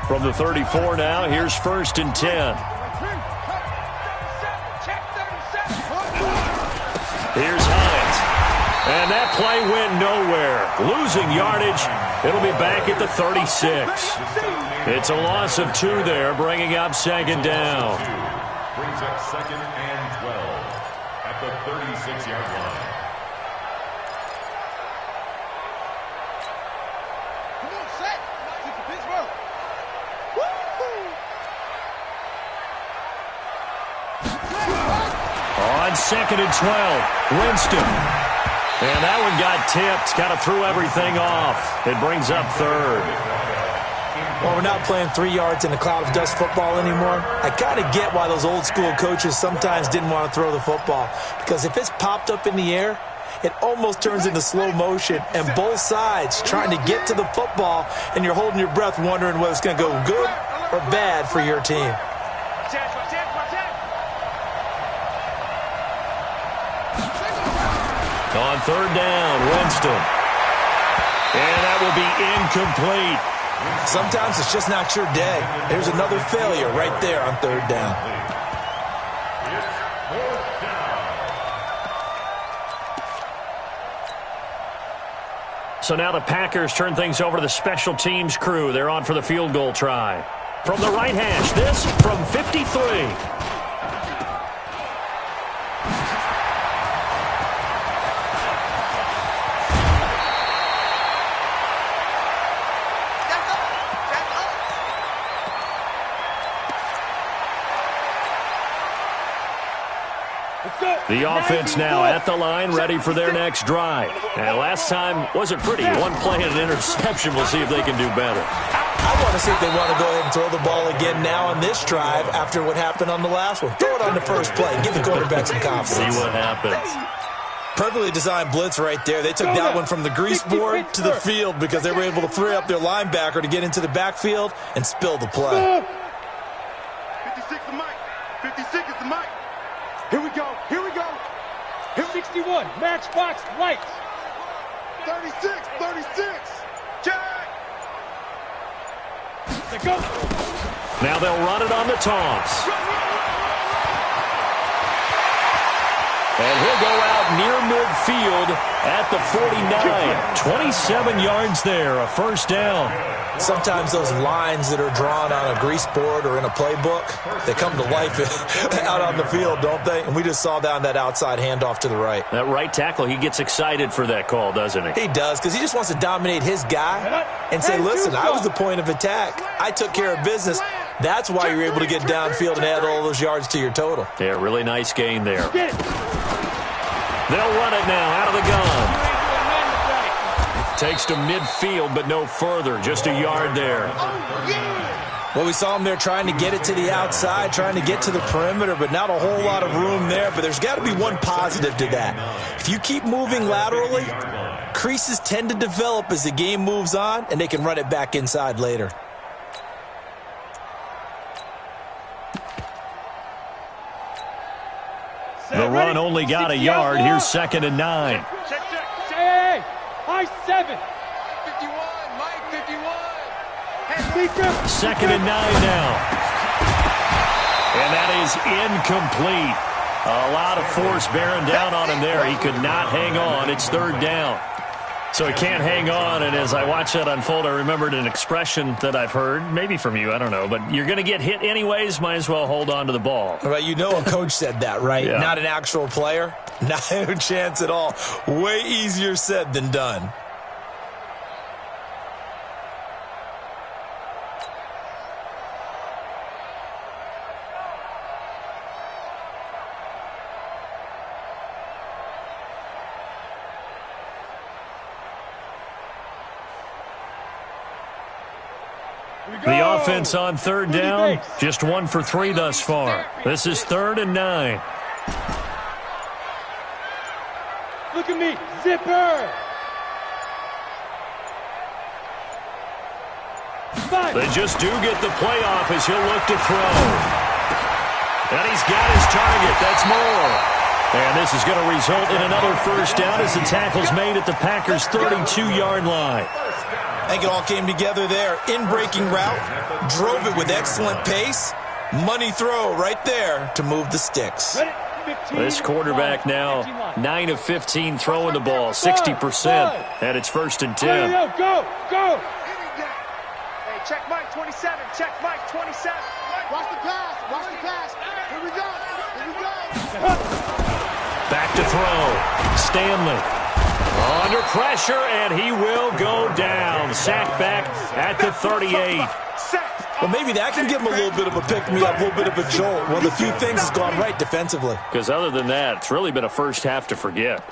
From the 34 now, here's 1st and 10. Here's Hines. And that play went nowhere. Losing yardage. It'll be back at the 36. It's a loss of 2 there, bringing up second down. Brings up 2nd and 12 at the 36-yard line. On 2nd and 12, Winston. And that one got tipped, kind of threw everything off. It brings up 3rd. Well, we're not playing 3 yards in a cloud of dust football anymore. I kind of get why those old school coaches sometimes didn't want to throw the football. Because if it's popped up in the air, it almost turns into slow motion. And both sides trying to get to the football, and you're holding your breath wondering whether it's going to go good or bad for your team. On 3rd down, Winston. And that will be incomplete. Sometimes it's just not your day. There's another failure right there on 3rd down. So now the Packers turn things over to the special teams crew. They're on for the field goal try. From the right hash, this from 53. The offense now at the line, ready for their next drive. And last time wasn't pretty. One play and an interception. We'll see if they can do better. I want to see if they want to go ahead and throw the ball again now on this drive after what happened on the last one. Throw it on the first play. Give the quarterback some confidence. See what happens. Perfectly designed blitz right there. They took that one from the grease board to the field because they were able to free up their linebacker to get into the backfield and spill the play. 56 is Mike. 56 is the Mike. Here we go. Here we go. 61, matchbox lights. 36, 36. Jack. Let's go. Now they'll run it on the toss. And he'll go out near midfield at the 49. 27 yards there, a 1st down. Sometimes those lines that are drawn on a grease board or in a playbook, they come to life out on the field, don't they? And we just saw that on that outside handoff to the right. That right tackle, he gets excited for that call, doesn't he? He does, because he just wants to dominate his guy and say, listen, I was the point of attack. I took care of business. That's why you're able to get downfield and add all those yards to your total. Yeah, really nice gain there. They'll run it now out of the gun. Takes to midfield, but no further. Just a yard there. Well, we saw him there trying to get it to the outside, trying to get to the perimeter, but not a whole lot of room there. But there's got to be one positive to that. If you keep moving laterally, creases tend to develop as the game moves on, and they can run it back inside later. The run only got a yard. Here's 2nd and 9. Check. Hey, high 7. 51, Mike, 51. 2nd and 9 now. And that is incomplete. A lot of force bearing down on him there. He could not hang on. It's 3rd down. So he can't hang on, and as I watch that unfold, I remembered an expression that I've heard, maybe from you, I don't know, but you're going to get hit anyways, might as well hold on to the ball. Well, you know a coach said that, right? Yeah. Not an actual player. Not a chance at all. Way easier said than done. The offense on 3rd down, just 1 for 3 thus far. This is 3rd and 9. Look at me, zipper. 5. They just do get the playoff as he'll look to throw. And he's got his target. That's more. And this is going to result in another 1st down as the tackle's made at the Packers' 32-yard line. I think it all came together there. In-breaking route, drove it with excellent pace. Money throw right there to move the sticks. This quarterback now 9 of 15 throwing the ball, 60%. And it's 1st and 10. Go. Hey, check Mike, 27. Check Mike, 27. Watch the pass. Here we go. Back to throw. Stanley. Under pressure, and he will go down. Sacked back at the 38. Well, maybe that can give him a little bit of a pick-me-up, a little bit of a jolt. One of the few things has gone right defensively. Because other than that, it's really been a first half to forget.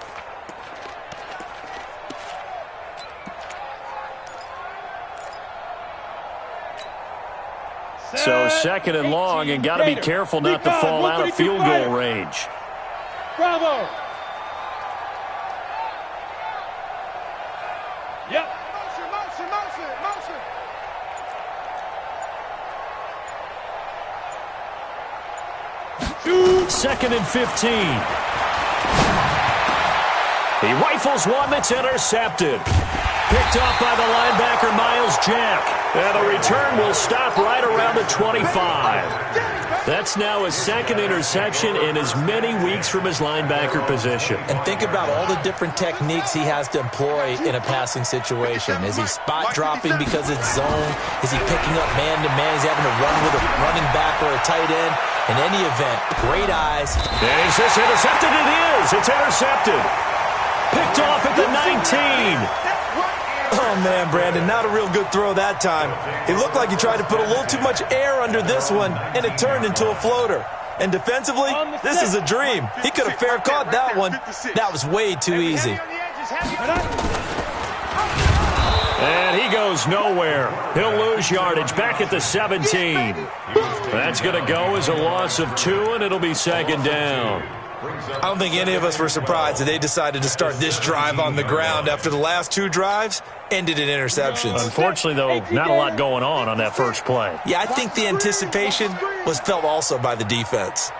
So 2nd and long, and got to be careful not to fall out of field goal range. Bravo. Yep. Motion. 2nd and 15. He rifles one that's intercepted. Picked off by the linebacker, Miles Jack. And the return will stop right around the 25. That's now his 2nd interception in as many weeks from his linebacker position. And think about all the different techniques he has to employ in a passing situation. Is he spot dropping because it's zone? Is he picking up man-to-man? Is he having to run with a running back or a tight end? In any event, great eyes. And is this intercepted? It is. It's intercepted. Picked off at the 19. Oh, man, Brandon, not a real good throw that time. It looked like he tried to put a little too much air under this one, and it turned into a floater. And defensively, this is a dream. He could have fair caught that one. That was way too easy. And he goes nowhere. He'll lose yardage back at the 17. That's going to go as a loss of 2, and it'll be 2nd down. I don't think any of us were surprised that they decided to start this drive on the ground after the last 2 drives ended in interceptions. Unfortunately, though, not a lot going on that first play. Yeah, I think the anticipation was felt also by the defense.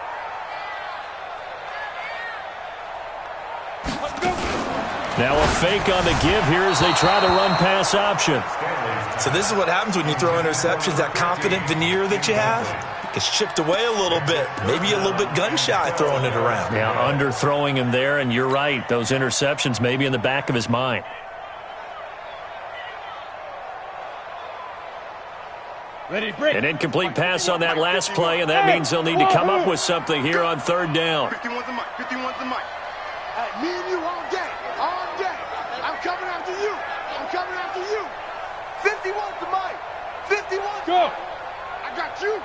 Now a fake on the give here as they try the run-pass option. So this is what happens when you throw interceptions. That confident veneer that you have gets chipped away a little bit. Maybe a little bit gun-shy throwing it around. Yeah, underthrowing him there, and you're right. Those interceptions may be in the back of his mind. An incomplete pass on that last play, and that means they'll need to come up with something here on 3rd down. 51's the mic. 51's the mic. Me and you all day. All day. I'm coming after you. 51's the mic. 51's. Go. I got you.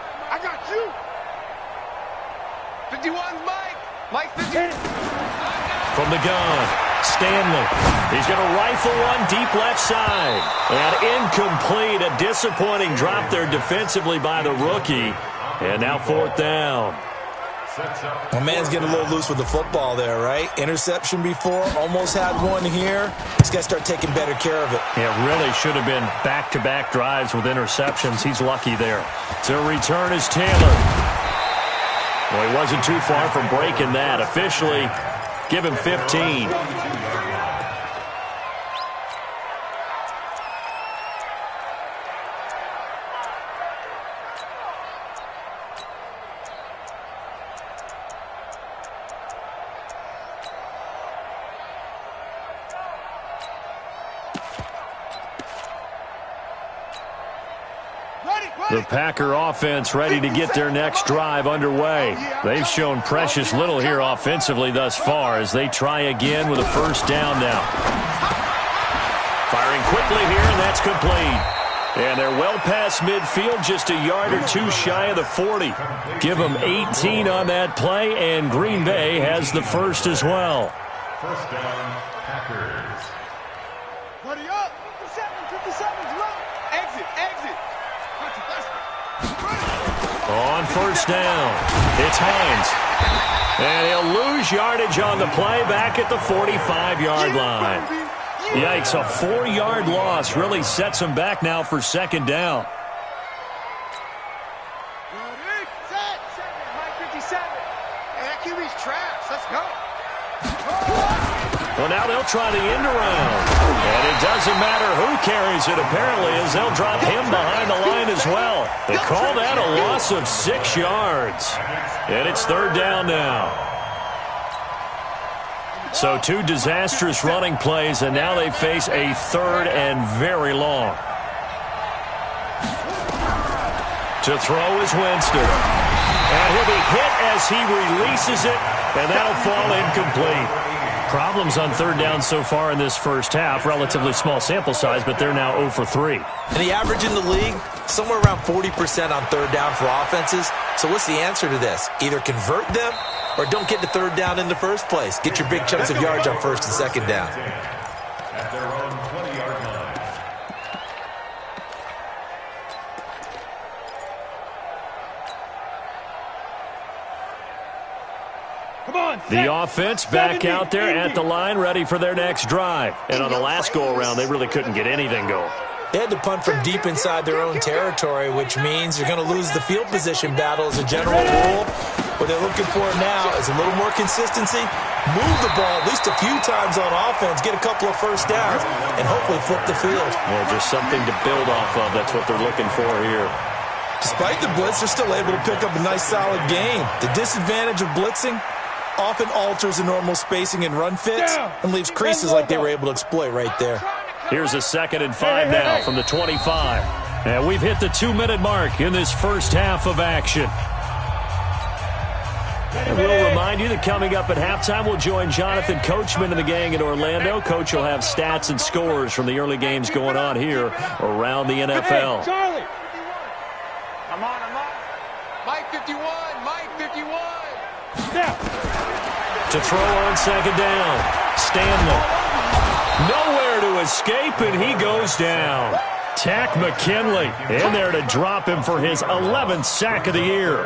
51's Mike. Mike 50. From the gun, Stanley. He's going to rifle one deep left side. And incomplete. A disappointing drop there defensively by the rookie. And now 4th down. Well, man's getting a little loose with the football there, right? Interception before, almost had one here. He's got to start taking better care of it. It really should have been back-to-back drives with interceptions. He's lucky there. To return is Taylor. Well, he wasn't too far from breaking that. Officially, give him 15. The Packer offense ready to get their next drive underway. They've shown precious little here offensively thus far as they try again with a 1st down now. Firing quickly here, and that's complete. And they're well past midfield, just a yard or two shy of the 40. Give them 18 on that play, and Green Bay has the first as well. 1st down, Packers. Buddy up. 57's right. Exit. On 1st down, it's Hines. And he'll lose yardage on the play back at the 45-yard line. Yikes, a 4-yard loss really sets him back now for 2nd down. Set. Mike 57. And that QB's trash. Let's go. Well, now they'll try the end around. And it doesn't matter who carries it, apparently, as they'll drop him behind the line as well. They call that a loss of 6 yards. And it's 3rd down now. So 2 disastrous running plays, and now they face a 3rd and very long. To throw is Winston. And he'll be hit as he releases it, and that'll fall incomplete. Problems on 3rd down so far in this first half. Relatively small sample size, but they're now 0 for 3. And the average in the league, somewhere around 40% on 3rd down for offenses. So what's the answer to this? Either convert them or don't get to 3rd down in the first place. Get your big chunks of yards on 1st and 2nd down. At their own 20-yard line. The offense back out there at the line, ready for their next drive. And on the last go-around, they really couldn't get anything going. They had to punt from deep inside their own territory, which means you're going to lose the field position battle as a general rule. What they're looking for now is a little more consistency, move the ball at least a few times on offense, get a couple of 1st downs, and hopefully flip the field. Yeah, just something to build off of. That's what they're looking for here. Despite the blitz, they're still able to pick up a nice, solid gain. The disadvantage of blitzing often alters the normal spacing and run fits and leaves creases like they were able to exploit right there. Here's a 2nd and 5 now from the 25. And we've hit the 2-minute mark in this first half of action. And we'll remind you that coming up at halftime, we'll join Jonathan Coachman and the gang in Orlando. Coach will have stats and scores from the early games going on here around the NFL. Charlie. I'm on. Mike 51. To throw on 2nd down, Stanley. Nowhere to escape, and he goes down. Tack McKinley in there to drop him for his 11th sack of the year.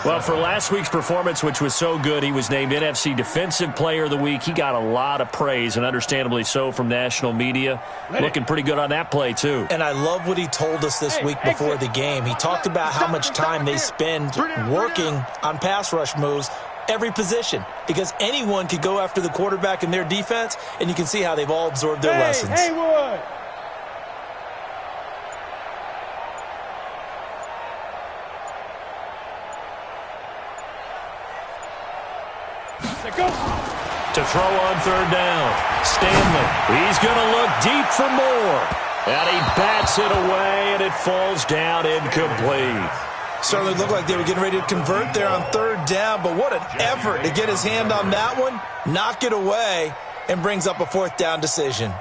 Well, for last week's performance, which was so good, he was named NFC Defensive Player of the Week. He got a lot of praise, and understandably so, from national media. Looking pretty good on that play, too. And I love what he told us this week before the game. He talked about how much time they spend working on pass rush moves, every position, because anyone could go after the quarterback in their defense, and you can see how they've all absorbed their lessons. Haywood. To throw on 3rd down, Stanley. He's going to look deep for more. And he bats it away, and it falls down incomplete. Certainly looked like they were getting ready to convert there on 3rd down, but what an effort to get his hand on that one, knock it away, and brings up a 4th down decision.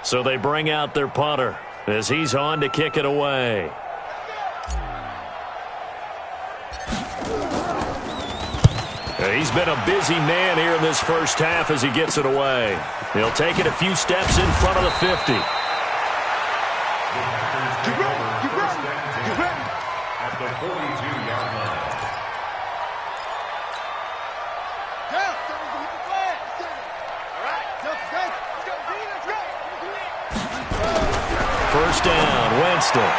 So they bring out their punter as he's on to kick it away. He's been a busy man here in this first half as he gets it away. He'll take it a few steps in front of the 50. At the 42-yard line. First down, Winston.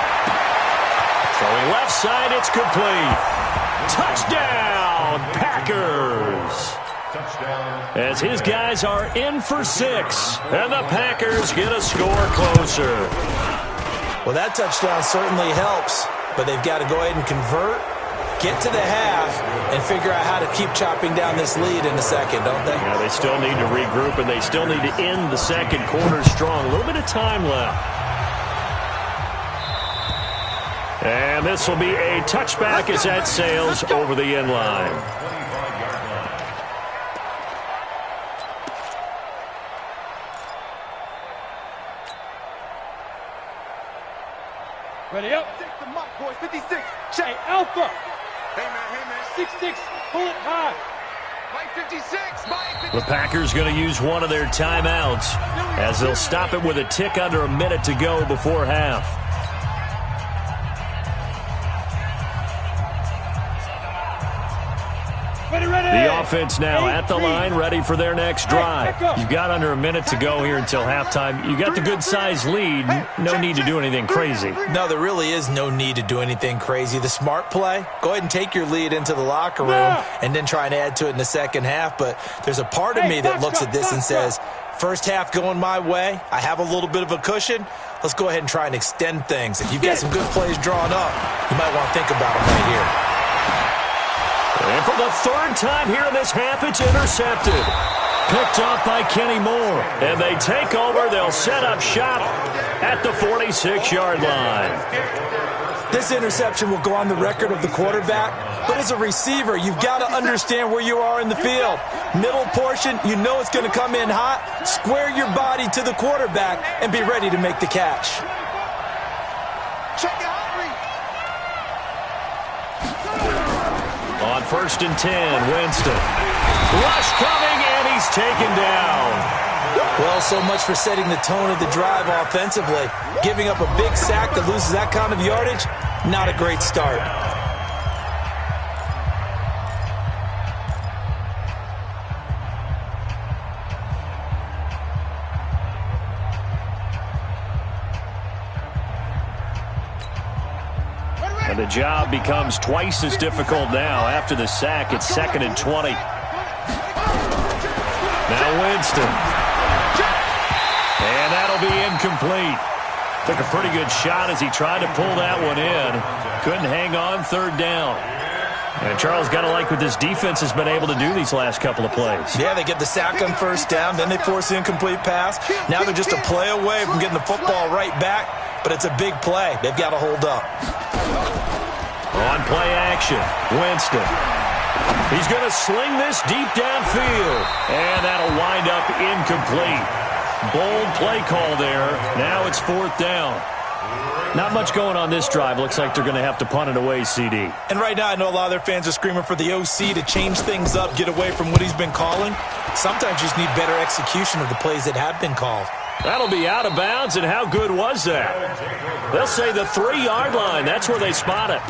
Throwing left side, it's complete. Touchdown, Packers. Touchdown. As his guys are in for 6, and the Packers get a score closer. Well, that touchdown certainly helps, but they've got to go ahead and convert, get to the half, and figure out how to keep chopping down this lead in the second, don't they? Yeah, they still need to regroup, and they still need to end the second quarter strong. A little bit of time left. And this will be a touchback as that sails over the end line. 25-yard line. Ready up. Take the mark, boys. 56. Hey, Alpha. Hey, man. 6-6. Pull it high. Mike 56. Mike 56. The Packers going to use one of their timeouts as they'll stop it with a tick under a minute to go before half. The offense now at the line, ready for their next drive. You've got under a minute to go here until halftime. You got the good-sized lead. No need to do anything crazy. No, there really is no need to do anything crazy. The smart play, go ahead and take your lead into the locker room and then try and add to it in the second half. But there's a part of me that looks at this and says, first half going my way, I have a little bit of a cushion. Let's go ahead and try and extend things. If you've got some good plays drawn up, you might want to think about them right here. And for the third time here in this half, it's intercepted. Picked up by Kenny Moore. And they take over. They'll set up shop at the 46-yard line. This interception will go on the record of the quarterback, but as a receiver, you've got to understand where you are in the field. Middle portion, you know it's going to come in hot. Square your body to the quarterback and be ready to make the catch. Check it out, Reed. On 1st and 10, Winston. Rush coming, and he's taken down. Well, so much for setting the tone of the drive offensively. Giving up a big sack that loses that kind of yardage, not a great start. And the job becomes twice as difficult now after the sack. It's 2nd and 20. Now Winston. And that'll be incomplete. Took a pretty good shot as he tried to pull that one in. Couldn't hang on 3rd down. And Charles, got to like what this defense has been able to do these last couple of plays. Yeah, they get the sack on 1st down, then they force the incomplete pass. Now they're just a play away from getting the football right back, but it's a big play. They've got to hold up. On play action, Winston. He's going to sling this deep downfield, and that'll wind up incomplete. Bold play call there. Now it's 4th down. Not much going on this drive. Looks like they're going to have to punt it away, CD. And right now, I know a lot of their fans are screaming for the OC to change things up, get away from what he's been calling. Sometimes you just need better execution of the plays that have been called. That'll be out of bounds, and how good was that? They'll say the 3-yard line. That's where they spot it.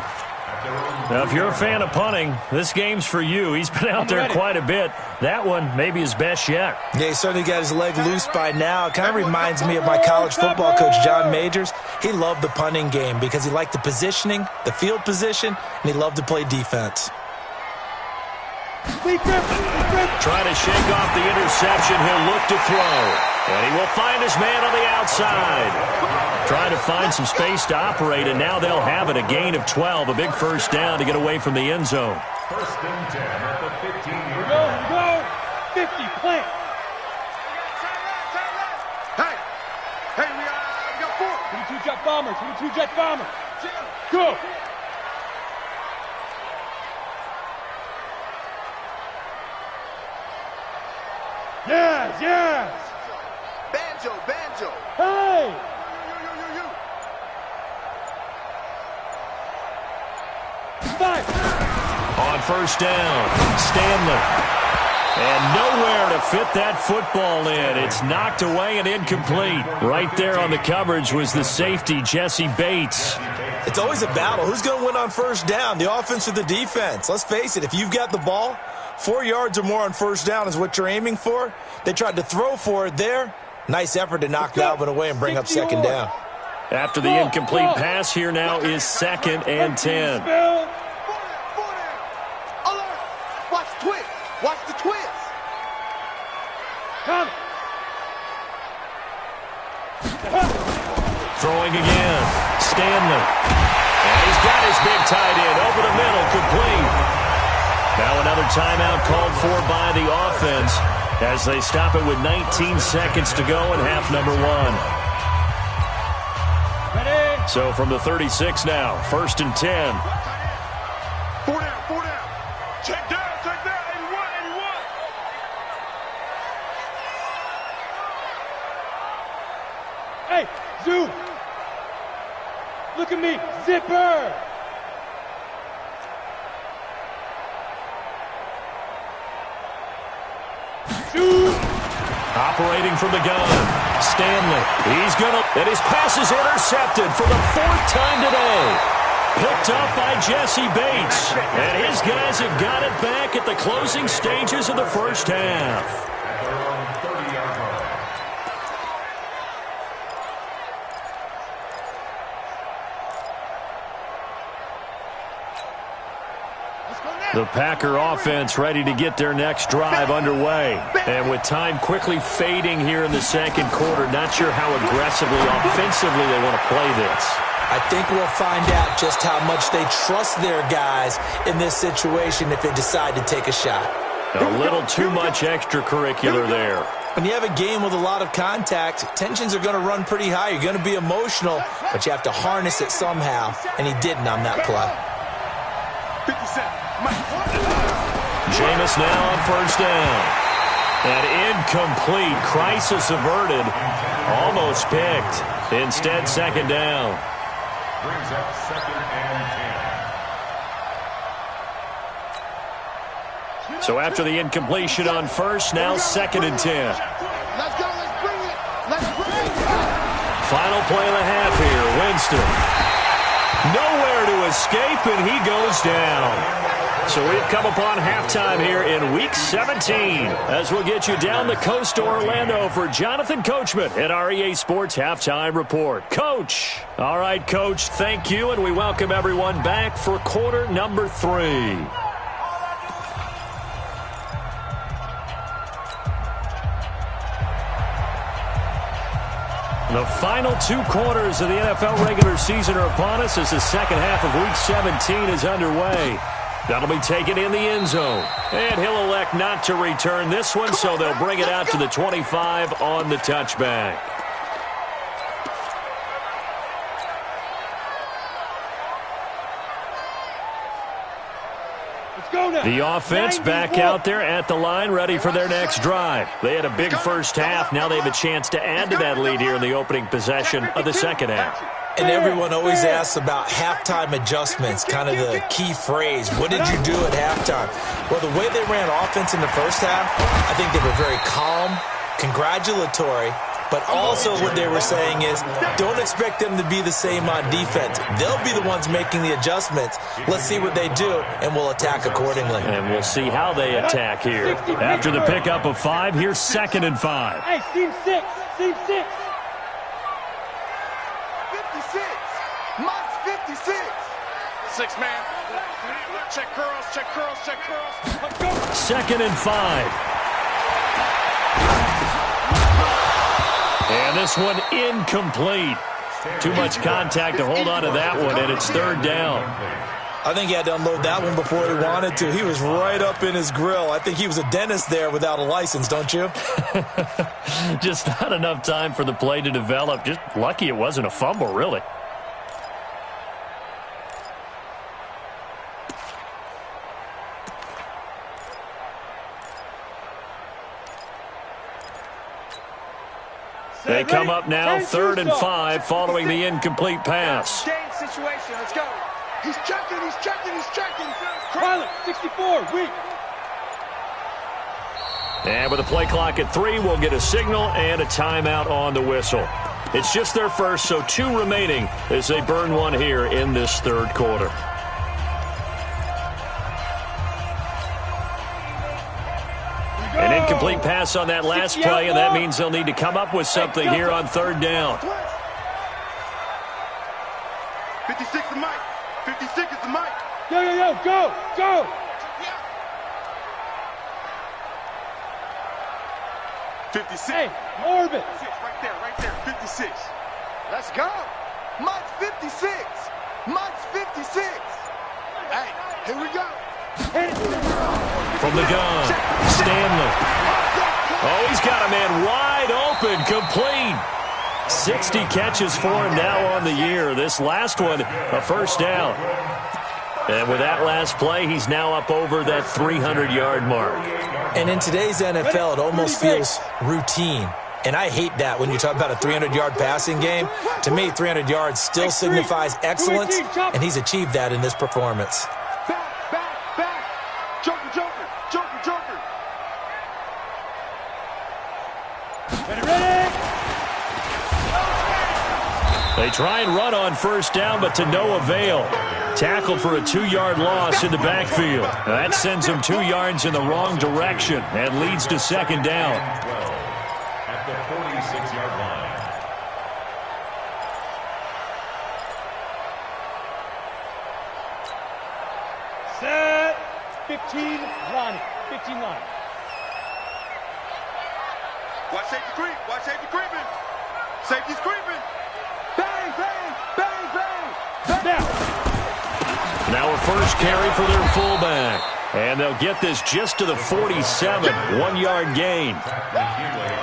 Now, if you're a fan of punting, this game's for you. He's been out there quite a bit. That one, maybe his best yet. Yeah, he certainly got his leg loose by now. It kind of reminds me of my college football coach, John Majors. He loved the punting game because he liked the positioning, the field position, and he loved to play defense. Trying to shake off the interception. He'll look to throw. And he will find his man on the outside. Trying to find some space to operate, and now they'll have it. A gain of 12, a big first down to get away from the end zone. 1st and 10 at the 15-yard Go. 50, plant. Hey, we got 4. 22 jet bombers. 22 jet bombers. Go. Yes. Banjo. Hey. You. 5. On first down. Stanley. And nowhere to fit that football in. It's knocked away and incomplete. Right there on the coverage was the safety, Jesse Bates. It's always a battle. Who's going to win on first down, the offense or the defense? Let's face it, if you've got the ball, 4 yards or more on first down is what you're aiming for. They tried to throw for it there. Nice effort to knock that one away and bring up second down. After the incomplete pass, here now is 2nd and 10. Watch the twist. Watch the twist. Come. Throwing again. Stanley. And he's got his big tight end over the middle, complete. Now another timeout called for by the offense as they stop it with 19 seconds to go in half number 1. Ready. So from the 36 now, 1st and 10. 4 down, 4 down. Check down, 81, 81. Hey, Zoo. Look at me. Zipper. Shoot. Operating from the gun. Stanley. He's going to... And his pass is intercepted for the 4th time today. Picked up by Jesse Bates. And his guys have got it back at the closing stages of the first half. The Packer offense ready to get their next drive underway. And with time quickly fading here in the second quarter, not sure how aggressively, offensively they want to play this. I think we'll find out just how much they trust their guys in this situation if they decide to take a shot. A little too much extracurricular there. When you have a game with a lot of contact, tensions are going to run pretty high. You're going to be emotional, but you have to harness it somehow, and he didn't on that play. 57. Jameis now on first down. And incomplete. Crisis averted. Almost picked. Instead, second down. Brings up 2nd and 10. So after the incompletion on first, now 2nd and 10. Let's go. Let's bring it. Let's bring it. Final play of the half here. Winston. Nowhere to escape, and he goes down. So we've come upon halftime here in Week 17 as we'll get you down the coast to Orlando for Jonathan Coachman at our EA Sports Halftime Report. Coach. All right, Coach, thank you, and we welcome everyone back for quarter number 3. The final 2 quarters of the NFL regular season are upon us as the second half of Week 17 is underway. That'll be taken in the end zone. And he'll elect not to return this one, so they'll bring it out to the 25 on the touchback. The offense back out there at the line, ready for their next drive. They had a big first half. Now they have a chance to add to that lead here in the opening possession of the second half. And everyone always asks about halftime adjustments, kind of the key phrase. What did you do at halftime? Well, the way they ran offense in the first half, I think they were very calm, congratulatory, but also what they were saying is don't expect them to be the same on defense. They'll be the ones making the adjustments. Let's see what they do, and we'll attack accordingly. And we'll see how they attack here. After the pickup of 5, here's 2nd and 5. Hey, team 6. Team 6. 56. Mike's 56. 6 man. Check curls, check curls, check curls. 2nd and 5. And this one incomplete. Too much contact to hold on to that one, and it's 3rd down. I think he had to unload that one before he wanted to. He was right up in his grill. I think he was a dentist there without a license, don't you? Just not enough time for the play to develop. Just lucky it wasn't a fumble, really. They come up now 3rd and 5 following the incomplete pass. Game situation. Let's go. He's checking, he's checking, he's checking. Pilot, 64, weak. And with the play clock at 3, we'll get a signal and a timeout on the whistle. It's just their first, so 2 remaining as they burn one here in this third quarter. An incomplete pass on that last play, and that means they'll need to come up with something here on third down. 56 is Mike. 56 is the Mike. Yo, yo, yo, go, go. Hey, orbit. Right there, 56. Let's go. Mike's 56. Mike's 56. Hey, here we go. From the gun, Stanley. Oh, he's got a man wide open, complete. 60 catches for him now on the year. This last one, a first down. And with that last play, he's now up over that 300-yard mark. And in today's NFL, it almost feels routine. And I hate that when you talk about a 300-yard passing game. To me, 300 yards still signifies excellence, and he's achieved that in this performance. Back. Joker. Ready. They try and run on first down, but to no avail. Tackled for a 2-yard loss in the backfield. That sends him 2 yards in the wrong direction and leads to second down. At the 46-yard line. Set. 15, Ronnie. 15 line. Watch safety creep. Watch safety creeping. Safety's creeping. Bang. Now a first carry for their fullback. And they'll get this just to the 47, 1-yard gain.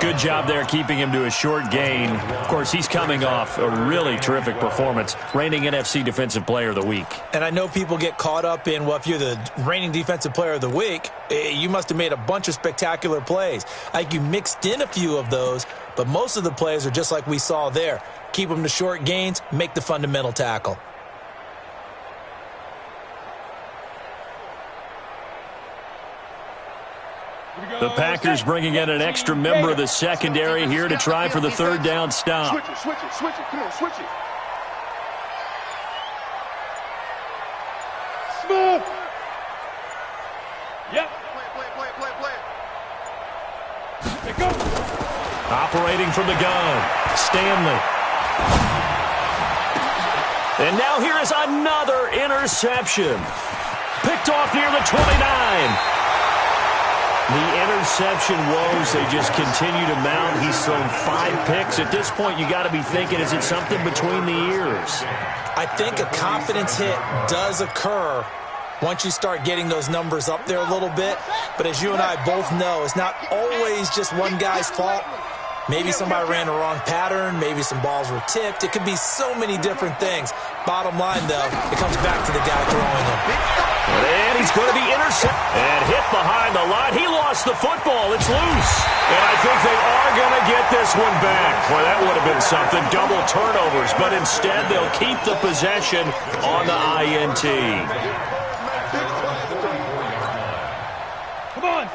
Good job there keeping him to a short gain. Of course, he's coming off a really terrific performance, reigning NFC Defensive Player of the Week. And I know people get caught up in, well, if you're the reigning Defensive Player of the Week, you must have made a bunch of spectacular plays. Like you mixed in a few of those, but most of the plays are just like we saw there. Keep them to short gains, make the fundamental tackle. The Packers bringing in an extra member of the secondary here to try for the third down stop. Switch it. Come on, switch it. Smooth. Yep. Play it. There go. Operating from the gun, Stanley. And now here is another interception. Picked off near the 29. The interception woes, they just continue to mount. He's thrown 5 picks. At this point, you got to be thinking, is it something between the ears? I think a confidence hit does occur once you start getting those numbers up there a little bit. But as you and I both know, it's not always just one guy's fault. Maybe somebody ran the wrong pattern. Maybe some balls were tipped. It could be so many different things. Bottom line, though, it comes back to the guy throwing them. And he's going to be intercepted and hit behind the line. He lost the football. It's loose. And I think they are going to get this one back. Well, that would have been something. Double turnovers. But instead, they'll keep the possession on the INT.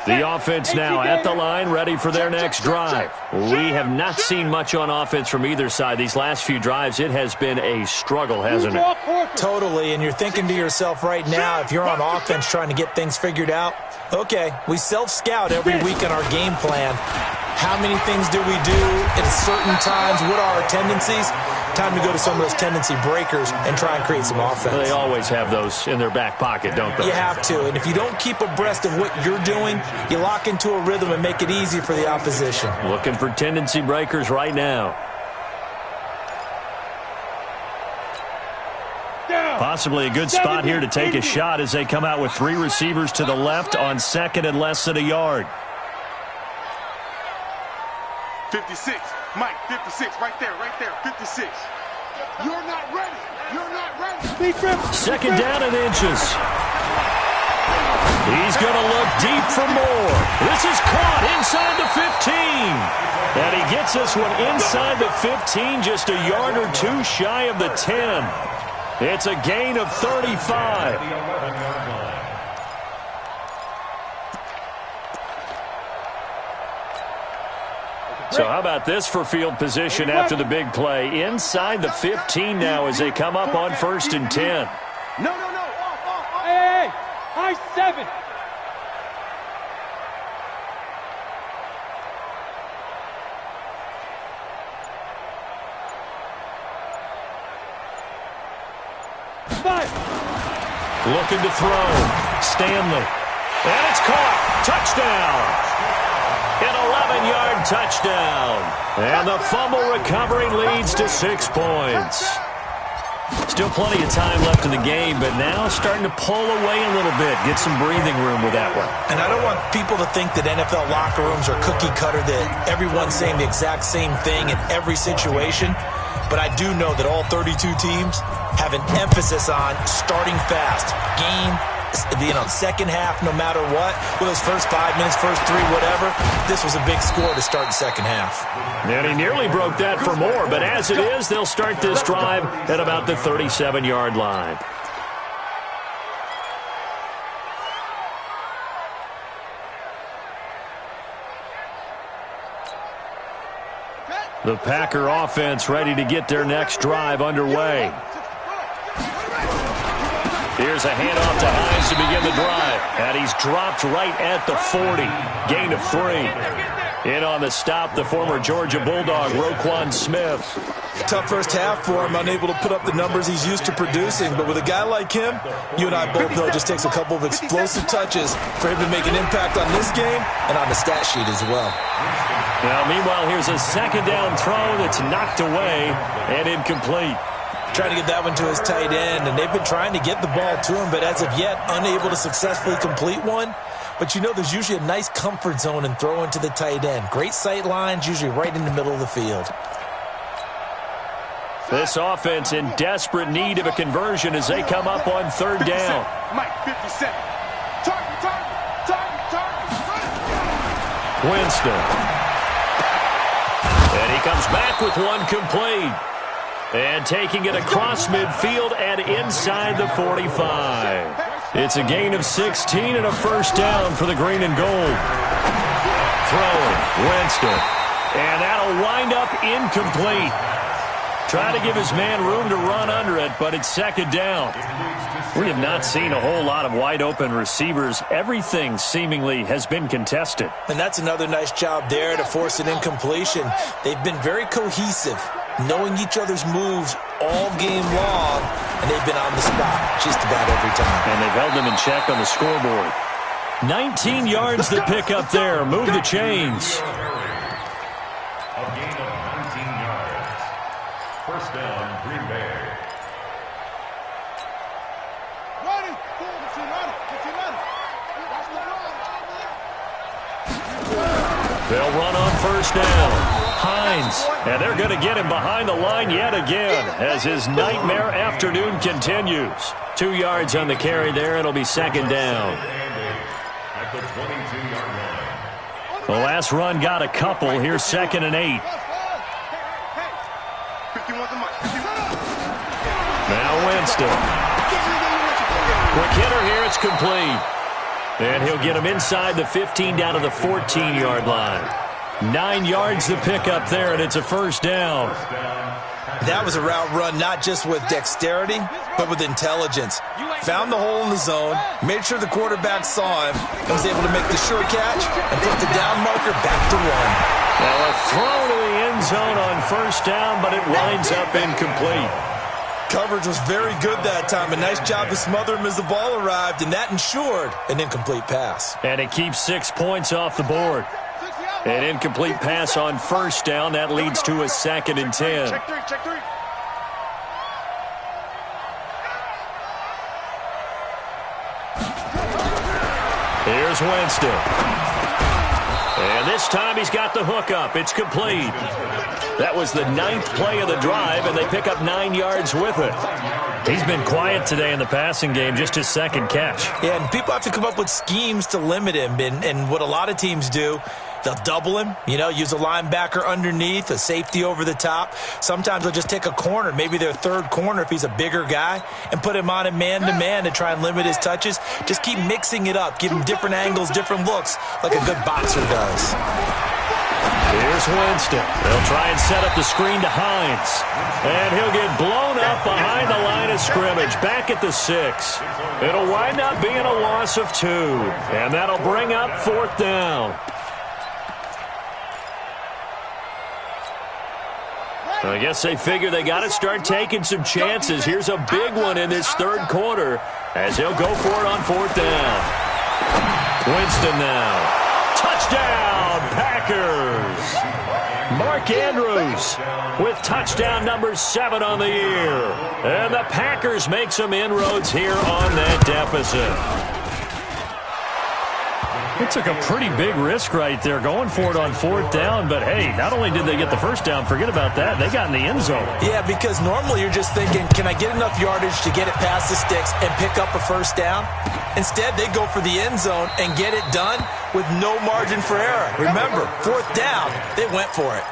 The offense now at the line, ready for their next drive. We have not seen much on offense from either side. These last few drives, it has been a struggle, hasn't it? Totally, and you're thinking to yourself right now, if you're on offense trying to get things figured out, okay, we self-scout every week in our game plan. How many things do we do at certain times? What are our tendencies? Time to go to some of those tendency breakers and try and create some offense. They always have those in their back pocket, don't they? You have to, and if you don't keep abreast of what you're doing, you lock into a rhythm and make it easy for the opposition. Looking for tendency breakers right now. Possibly a good spot here to take a shot as they come out with 3 receivers to the left on second and less than a yard. 56. Mike, 56. Right there. 56. You're not ready. Second down and inches. He's going to look deep for more. This is caught inside the 15. And he gets this one inside the 15, just a yard or 2 shy of the 10. It's a gain of 35. So how about this for field position after the big play? Inside the 15 now as they come up on 1st and 10. No. Hey, high 7. Looking to throw. Stanley. And it's caught. Touchdown. An 11-yard touchdown. And the fumble recovery leads to 6 points. Still plenty of time left in the game, but now starting to pull away a little bit. Get some breathing room with that one. And I don't want people to think that NFL locker rooms are cookie cutter, that everyone's saying the exact same thing in every situation. But I do know that all 32 teams have an emphasis on starting fast. Second half, no matter what. With those first 5 minutes, first 3, whatever. This was a big score to start the second half. And he nearly broke that for more. But as it is, they'll start this drive at about the 37-yard line. The Packer offense ready to get their next drive underway. Here's a handoff to Hines to begin the drive. And he's dropped right at the 40. Gain of 3. In on the stop, the former Georgia Bulldog, Roquan Smith. Tough first half for him, unable to put up the numbers he's used to producing. But with a guy like him, you and I both know it just takes a couple of explosive touches for him to make an impact on this game and on the stat sheet as well. Now, meanwhile, here's a second down throw that's knocked away and incomplete. Trying to get that one to his tight end, and they've been trying to get the ball to him, but as of yet, unable to successfully complete one. But you know there's usually a nice comfort zone in throwing to the tight end. Great sight lines, usually right in the middle of the field. This offense in desperate need of a conversion as they come up on 3rd down. Mike, 57. Target. Winston. And he comes back with one complete. And taking it across midfield and inside the 45. It's a gain of 16 and a first down for the green and gold. Throwing, Winston. And that'll wind up incomplete. Trying to give his man room to run under it, but it's 2nd down. We have not seen a whole lot of wide-open receivers. Everything seemingly has been contested. And that's another nice job there to force an incompletion. They've been very cohesive, knowing each other's moves all game long, and they've been on the spot just about every time. And they've held them in check on the scoreboard. 19 yards to pick up there. Move the chains. A gain of 19 yards. First down, Green Bay. They'll run on 1st down. Hines, and they're going to get him behind the line yet again as his nightmare afternoon continues. 2 yards on the carry there. It'll be 2nd down. At the 22-yard line. The last run got a couple. Here's 2nd and 8. Now Winston. Quick hitter here. It's complete. And he'll get him inside the 15 down to the 14-yard line. 9 yards to pick up there, and it's a first down. That was a route run not just with dexterity, but with intelligence. Found the hole in the zone, made sure the quarterback saw him, and was able to make the sure catch and put the down marker back to 1. Now a throw to the end zone on first down, but it winds up incomplete. Coverage was very good that time. A nice job to smother him as the ball arrived, and that ensured an incomplete pass. And it keeps 6 points off the board. An incomplete pass on first down. That leads to a 2nd and 10. Check three. Here's Winston. And this time he's got the hook up. It's complete. That was the 9th play of the drive, and they pick up 9 yards with it. He's been quiet today in the passing game, just his 2nd catch. Yeah, and people have to come up with schemes to limit him, and what a lot of teams do They'll double him, use a linebacker underneath, a safety over the top. Sometimes they'll just take a corner, maybe their third corner if he's a bigger guy, and put him on him man-to-man to try and limit his touches. Just keep mixing it up, give him different angles, different looks, like a good boxer does. Here's Winston. They'll try and set up the screen to Hines. And he'll get blown up behind the line of scrimmage, back at the 6. It'll wind up being a loss of 2. And that'll bring up 4th down. I guess they figure they got to start taking some chances. Here's a big one in this third quarter as he'll go for it on 4th down. Winston now. Touchdown, Packers! Mark Andrews with touchdown number 7 on the year. And the Packers make some inroads here on that deficit. It took a pretty big risk right there going for it on 4th down. But, hey, not only did they get the first down, forget about that, they got in the end zone. Yeah, because normally you're just thinking, can I get enough yardage to get it past the sticks and pick up a first down? Instead, they go for the end zone and get it done with no margin for error. Remember, 4th down, they went for it.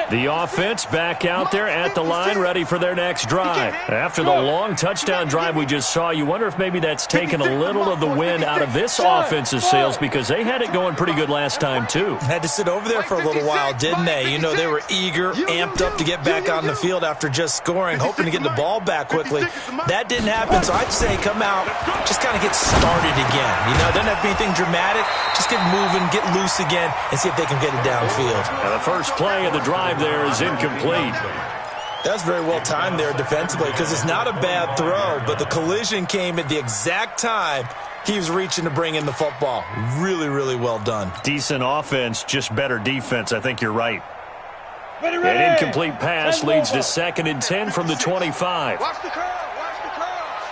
The offense back out there at the line, ready for their next drive. After the long touchdown drive we just saw, you wonder if maybe that's taken a little of the wind out of this offense's sails, because they had it going pretty good last time, too. Had to sit over there for a little while, didn't they? They were eager, amped up to get back on the field after just scoring, hoping to get the ball back quickly. That didn't happen, so I'd say come out, just kind of get started again. Doesn't have to be anything dramatic. Just get moving, get loose again, and see if they can get it downfield. Now the first play of the drive there is incomplete. That's very well timed there defensively, because it's not a bad throw, but the collision came at the exact time he was reaching to bring in the football. Really, really well done. Decent offense, just better defense. I think you're right. An incomplete pass leads to 2nd and 10 from the 25. Watch the curl. Watch the curls.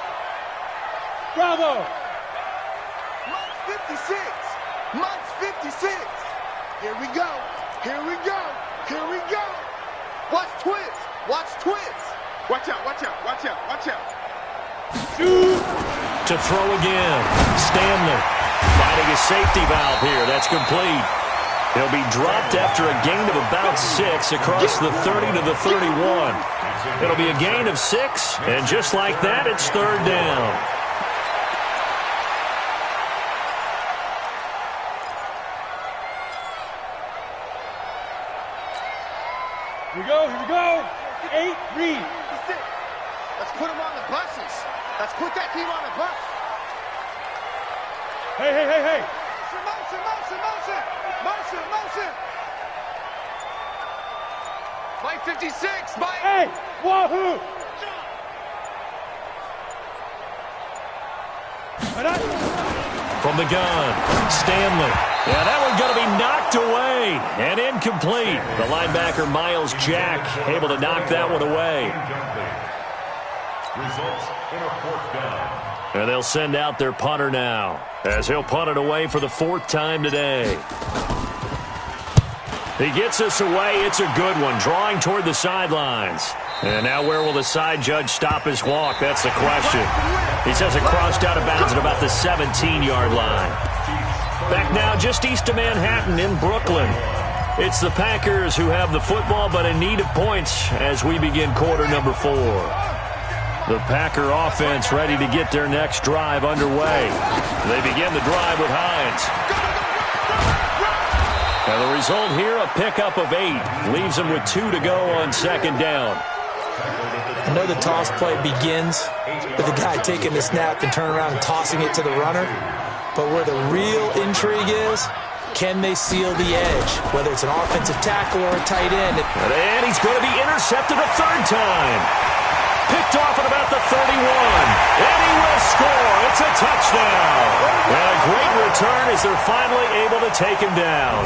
Bravo. Month 56. Month 56. Here we go. Here we go. Here we go. Watch twist. Watch twist. Watch out. Watch out. Watch out. Watch out. To throw again. Stanley finding a safety valve here. That's complete. He'll be dropped after a gain of about 6 across the 30 to the 31. It'll be a gain of 6, and just like that, it's 3rd down. Here we go, here we go. 8, read. Let's put them on the buses. Let's put that team on the bus. Hey, hey, hey, hey. Motion, motion, motion. Motion, motion. Mike 56, Mike. Hey, wahoo. From the gun, Stanley. Yeah, that one's going to be knocked away and incomplete. The linebacker, Miles Jack, able to knock that one away. Results in a 4th down. And they'll send out their punter now, as he'll punt it away for the 4th time today. He gets us away. It's a good one, drawing toward the sidelines. And now where will the side judge stop his walk? That's the question. He says it crossed out of bounds at about the 17-yard line. Back now just east of Manhattan in Brooklyn. It's the Packers who have the football, but in need of points as we begin quarter number 4. The Packer offense ready to get their next drive underway. They begin the drive with Hines. And the result here, a pickup of 8. Leaves them with 2 to go on 2nd down. I know the toss play begins with the guy taking the snap and turning around and tossing it to the runner. But where the real intrigue is, can they seal the edge? Whether it's an offensive tackle or a tight end. And he's going to be intercepted a 3rd time. Picked off at about the 31. And he will score. It's a touchdown. And a great return as they're finally able to take him down.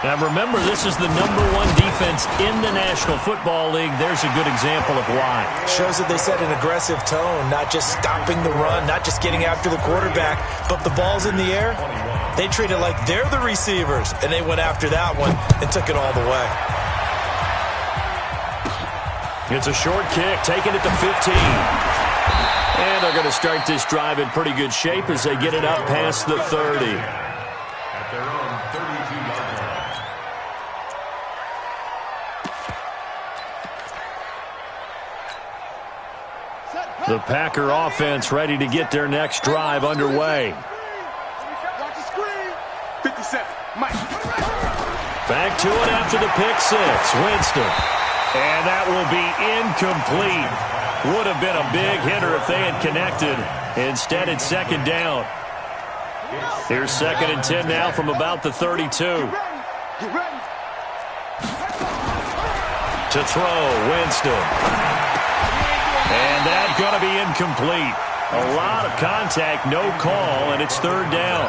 Now remember, this is the #1 defense in the National Football League. There's a good example of why. Shows that they set an aggressive tone, not just stopping the run, not just getting after the quarterback, but the ball's in the air. They treat it like they're the receivers, and they went after that one and took it all the way. It's a short kick, taking it to 15. And they're going to start this drive in pretty good shape as they get it up past the 30. At their own 32-yard line. The Packer offense ready to get their next drive underway. Watch the screen. 57. Mike. Back to it after the pick six. Winston. And that will be incomplete. Would have been a big hitter if they had connected. Instead, it's second down. Here's 2nd and 10 now from about the 32. Get ready. To throw, Winston. And that's going to be incomplete. A lot of contact, no call, and it's 3rd down.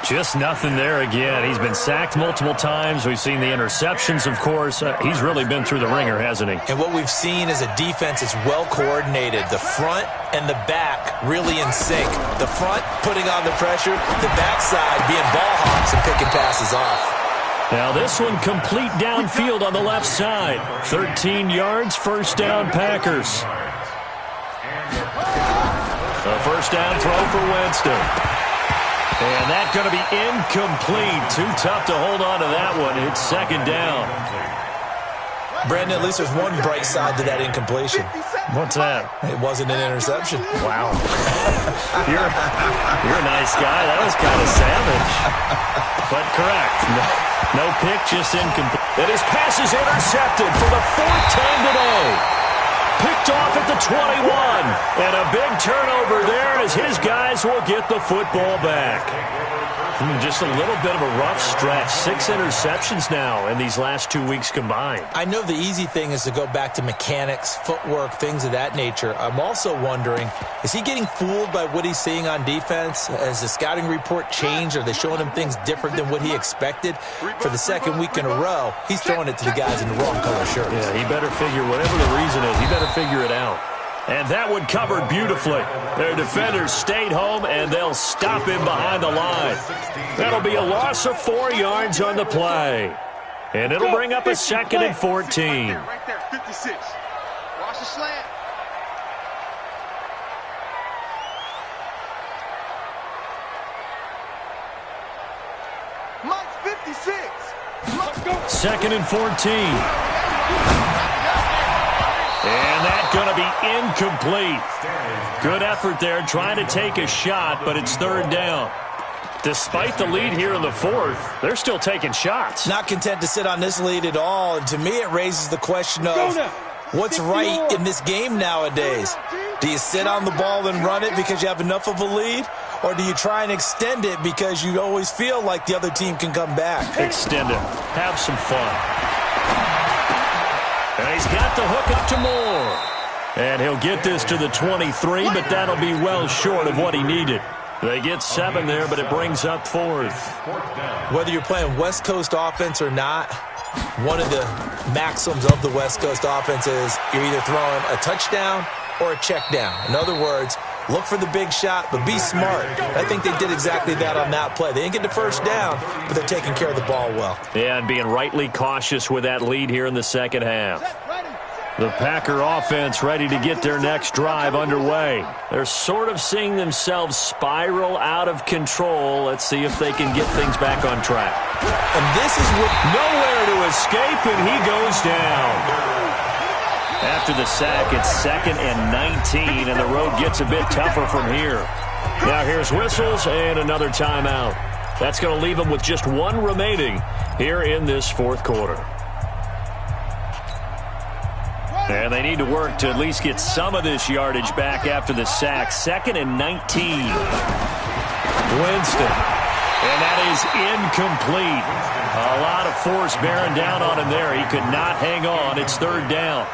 Just nothing there again. He's been sacked multiple times. We've seen the interceptions, of course. He's really been through the ringer, hasn't he? And what we've seen is a defense that's well coordinated. The front and the back really in sync. The front putting on the pressure, the backside being ball hawks and picking passes off. Now this one complete downfield on the left side. 13 yards, 1st down Packers. A 1st down throw for Winston. And that's going to be incomplete. Too tough to hold on to that one. It's 2nd down. Brandon, at least there's one bright side to that incompletion. What's that? It wasn't an interception. Wow. You're a nice guy. That was kind of savage. But correct. No pick, just incomplete. And his pass is intercepted for the 4th time today. Picked off at the 21. And a big turnover there as his guys will get the football back. Just a little bit of a rough stretch. 6 interceptions now in these last 2 weeks combined. I know the easy thing is to go back to mechanics, footwork, things of that nature. I'm also wondering, is he getting fooled by what he's seeing on defense? Has the scouting report changed? Are they showing him things different than what he expected? For the 2nd week in a row, he's throwing it to the guys in the wrong color shirts. Yeah, he better figure, whatever the reason is, he better figure it out. And that one covered beautifully. Their defenders stayed home, and they'll stop him behind the line. That'll be a loss of 4 yards on the play. And it'll bring up a 2nd and 14. Right there, 56. Watch the slant. Mike's 56. Let's go. 2nd and 14. And that's going to be incomplete. Good effort there trying to take a shot, but it's 3rd down. Despite the lead here in the 4th, they're still taking shots. Not content to sit on this lead at all. And to me, it raises the question of what's right in this game nowadays. Do you sit on the ball and run it because you have enough of a lead? Or do you try and extend it because you always feel like the other team can come back? Extend it. Have some fun. And he's got the hook up to Moore. And he'll get this to the 23, but that'll be well short of what he needed. They get 7 there, but it brings up 4th. Whether you're playing West Coast offense or not, one of the maxims of the West Coast offense is you're either throwing a touchdown or a check down. In other words, look for the big shot, but be smart. I think they did exactly that on that play. They didn't get the 1st down, but they're taking care of the ball well. Yeah, and being rightly cautious with that lead here in the 2nd half. The Packer offense ready to get their next drive underway. They're sort of seeing themselves spiral out of control. Let's see if they can get things back on track. And this is what... Nowhere to escape, and he goes down. After the sack, it's 2nd and 19, and the road gets a bit tougher from here. Now here's whistles and another timeout. That's going to leave them with just 1 remaining here in this 4th quarter. And they need to work to at least get some of this yardage back after the sack. 2nd and 19. Winston. And that is incomplete. A lot of force bearing down on him there. He could not hang on. It's 3rd down.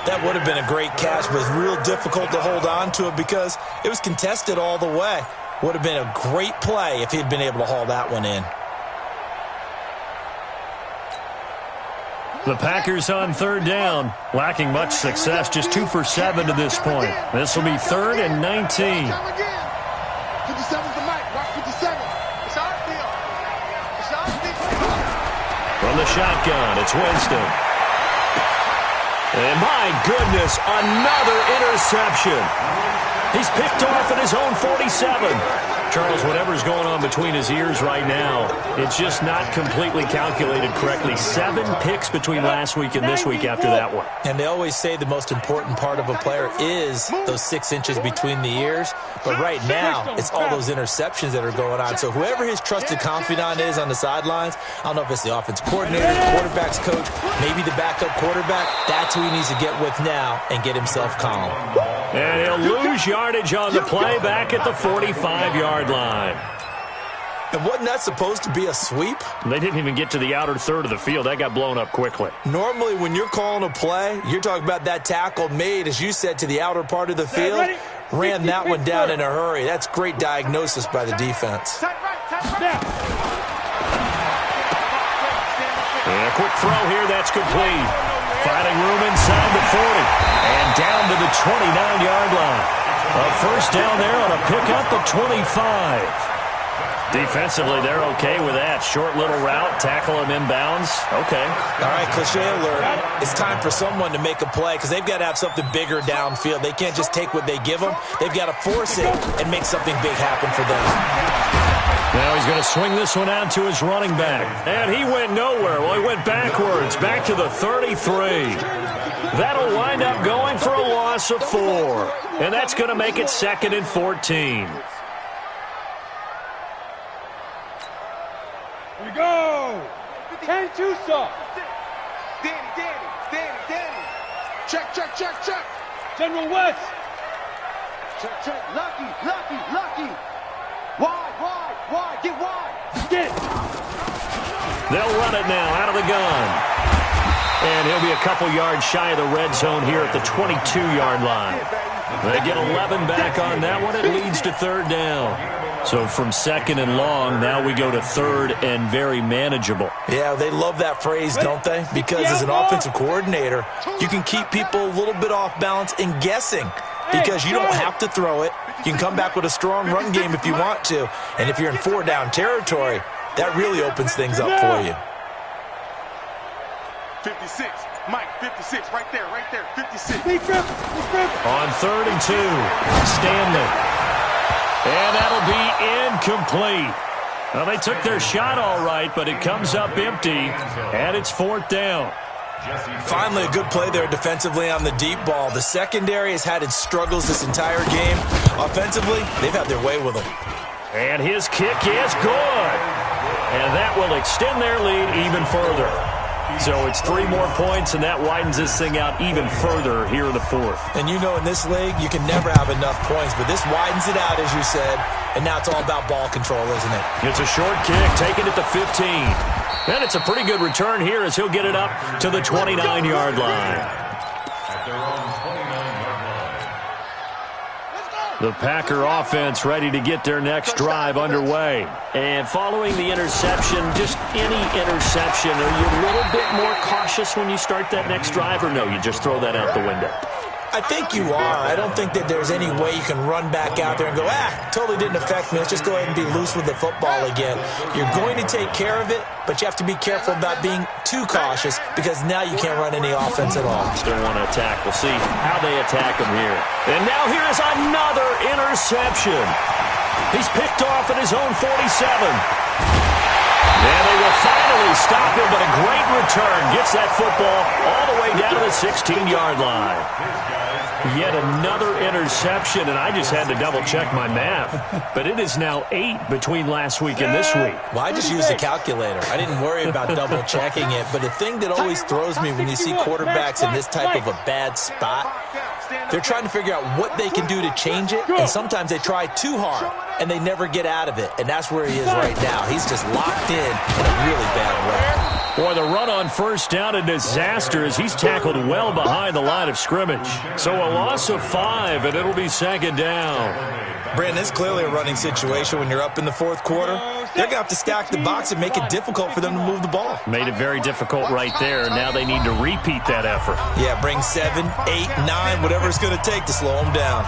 That would have been a great catch, but it's real difficult to hold on to it because it was contested all the way. Would have been a great play if he'd been able to haul that one in. The Packers on 3rd down, lacking much success, just 2 for 7 to this point. This will be 3rd and 19. 57's the mic. Watch 57. It's all From the shotgun, it's Winston. And my goodness, another interception. He's picked off at his own 47. Charles, whatever's going on between his ears right now, it's just not completely calculated correctly. 7 picks between last week and this week after that one. And they always say the most important part of a player is those 6 inches between the ears. But right now, it's all those interceptions that are going on. So whoever his trusted confidant is on the sidelines, I don't know if it's the offense coordinator, the quarterback's coach, maybe the backup quarterback, that's who he needs to get with now and get himself calm. And he'll lose yardage on the play back at the 45-yard line. And wasn't that supposed to be a sweep? They didn't even get to the outer third of the field. That got blown up quickly. Normally, when you're calling a play, you're talking about that tackle made, as you said, to the outer part of the field. Ran that one down in a hurry. That's great diagnosis by the defense. And a quick throw here. That's complete. Finding room inside the 40. And down to the 29-yard line. A first down there on a pickup of 25. Defensively, they're okay with that. Short little route, tackle him inbounds. Okay. All right, cliche alert. It's time for someone to make a play because they've got to have something bigger downfield. They can't just take what they give them. They've got to force it and make something big happen for them. Now he's going to swing this one out to his running back. And he went nowhere. Well, he went backwards, back to the 33. That'll wind up going for a loss of 4. And that's going to make it 2nd and 14. Here we go. 10-2 soft. Danny. Check. General West. Check. Lucky. Wide. Get wide. Get it. They'll run it now out of the gun. And he'll be a couple yards shy of the red zone here at the 22-yard line. They get 11 back on that one. It leads to 3rd down. So from 2nd and long, now we go to 3rd and very manageable. Yeah, they love that phrase, don't they? Because as an offensive coordinator, you can keep people a little bit off balance and guessing because you don't have to throw it. You can come back with a strong run game if you want to. And if you're in 4-down territory, that really opens things up for you. 56. Mike, 56. Right there. 56. On 3rd and 2, Stanley. And that'll be incomplete. Well, they took their shot all right, but it comes up empty, and it's 4th down. Finally, a good play there defensively on the deep ball. The secondary has had its struggles this entire game. Offensively, they've had their way with them. And his kick is good. And that will extend their lead even further. So it's 3 more points, and that widens this thing out even further here in the 4th. And you know in this league, you can never have enough points, but this widens it out, as you said, and now it's all about ball control, isn't it? It's a short kick, taken at the 15. And it's a pretty good return here as he'll get it up to the 29-yard line. At their own 29-yard line. The Packer offense ready to get their next drive underway. And following the interception, just any interception, are you a little bit more cautious when you start that next drive, or no, you just throw that out the window? I think you are. I don't think that there's any way you can run back out there and go, totally didn't affect me. Let's just go ahead and be loose with the football again. You're going to take care of it, but you have to be careful about being too cautious because now you can't run any offense at all. Still want to attack. We'll see how they attack him here. And now here is another interception. He's picked off at his own 47. And they will finally stop him, but a great return gets that football all the way down to the 16-yard line. Yet another interception, and I just had to double-check my math. But it is now 8 between last week and this week. Well, I just used a calculator. I didn't worry about double-checking it. But the thing that always throws me when you see quarterbacks in this type of a bad spot, they're trying to figure out what they can do to change it, and sometimes they try too hard, and they never get out of it. And that's where he is right now. He's just locked in a really bad way. Boy, the run on first down, a disaster as he's tackled well behind the line of scrimmage. So a loss of 5, and it'll be 2nd down. Brandon, it's clearly a running situation when you're up in the 4th quarter. They're going to have to stack the box and make it difficult for them to move the ball. Made it very difficult right there. Now they need to repeat that effort. Yeah, bring 7, 8, 9, whatever it's going to take to slow them down.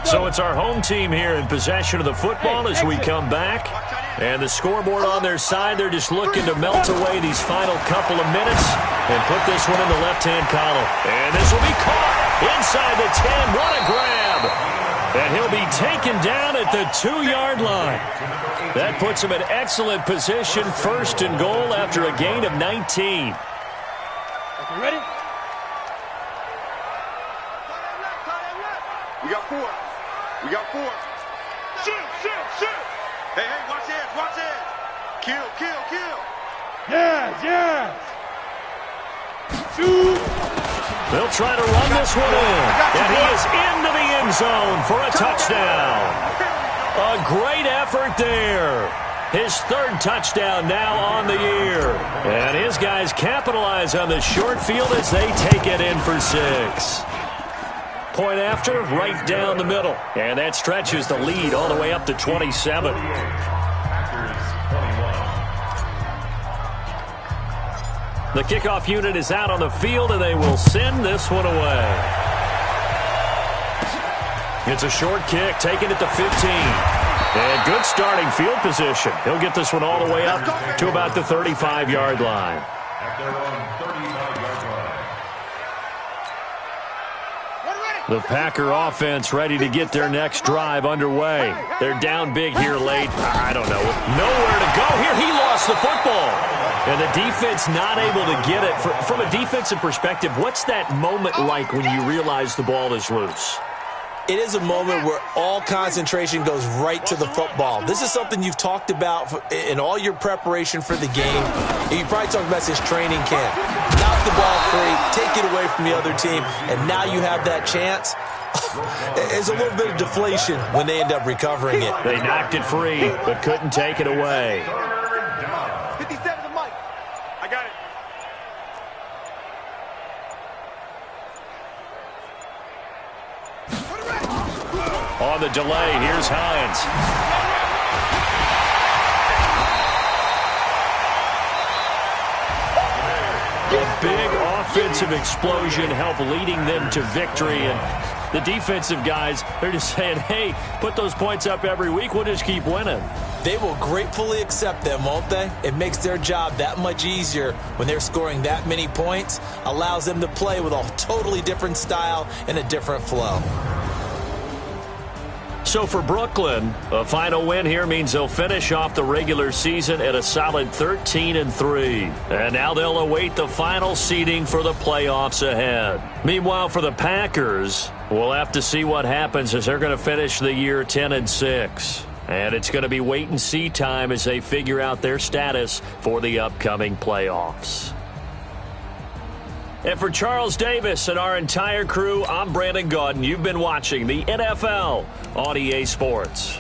So it's our home team here in possession of the football as we come back. And the scoreboard on their side, they're just looking to melt away these final couple of minutes and put this one in the left-hand column. And this will be caught inside the 10. What a grab. And he'll be taken down at the 2-yard line. That puts him in excellent position, first and goal after a gain of 19. Ready? We got 4. We got 4. Shoot, shoot, shoot. Hey, hey, watch edge, watch edge. Kill, kill, kill. Yes, yes. Shoot. They'll try to run this one in. And he is into the end zone for a touchdown. A great effort there. His 3rd touchdown now on the year. And his guys capitalize on the short field as they take it in for 6. Point after, right down the middle. And that stretches the lead all the way up to 27. The kickoff unit is out on the field, and they will send this one away. It's a short kick, taken at the 15. And good starting field position. He'll get this one all the way up to about the 35-yard line. At their own 35-yard line. The Packer offense ready to get their next drive underway. They're down big here late. I don't know. Nowhere to go here. He lost the football. And the defense not able to get it. From a defensive perspective, what's that moment like when you realize the ball is loose? It is a moment where all concentration goes right to the football. This is something you've talked about in all your preparation for the game. You probably talked about since training camp. Knock the ball free, take it away from the other team, and now you have that chance. There's a little bit of deflation when they end up recovering it. They knocked it free, but couldn't take it away. 57 to Mike. I got it. On the delay, here's Hines. A big offensive explosion helped leading them to victory. And the defensive guys, they're just saying, hey, put those points up every week. We'll just keep winning. They will gratefully accept them, won't they? It makes their job that much easier when they're scoring that many points. Allows them to play with a totally different style and a different flow. So for Brooklyn, a final win here means they'll finish off the regular season at a solid 13-3. And now they'll await the final seeding for the playoffs ahead. Meanwhile, for the Packers, we'll have to see what happens as they're going to finish the year 10-6. And it's going to be wait-and-see time as they figure out their status for the upcoming playoffs. And for Charles Davis and our entire crew, I'm Brandon Gaudin. You've been watching the NFL on EA Sports.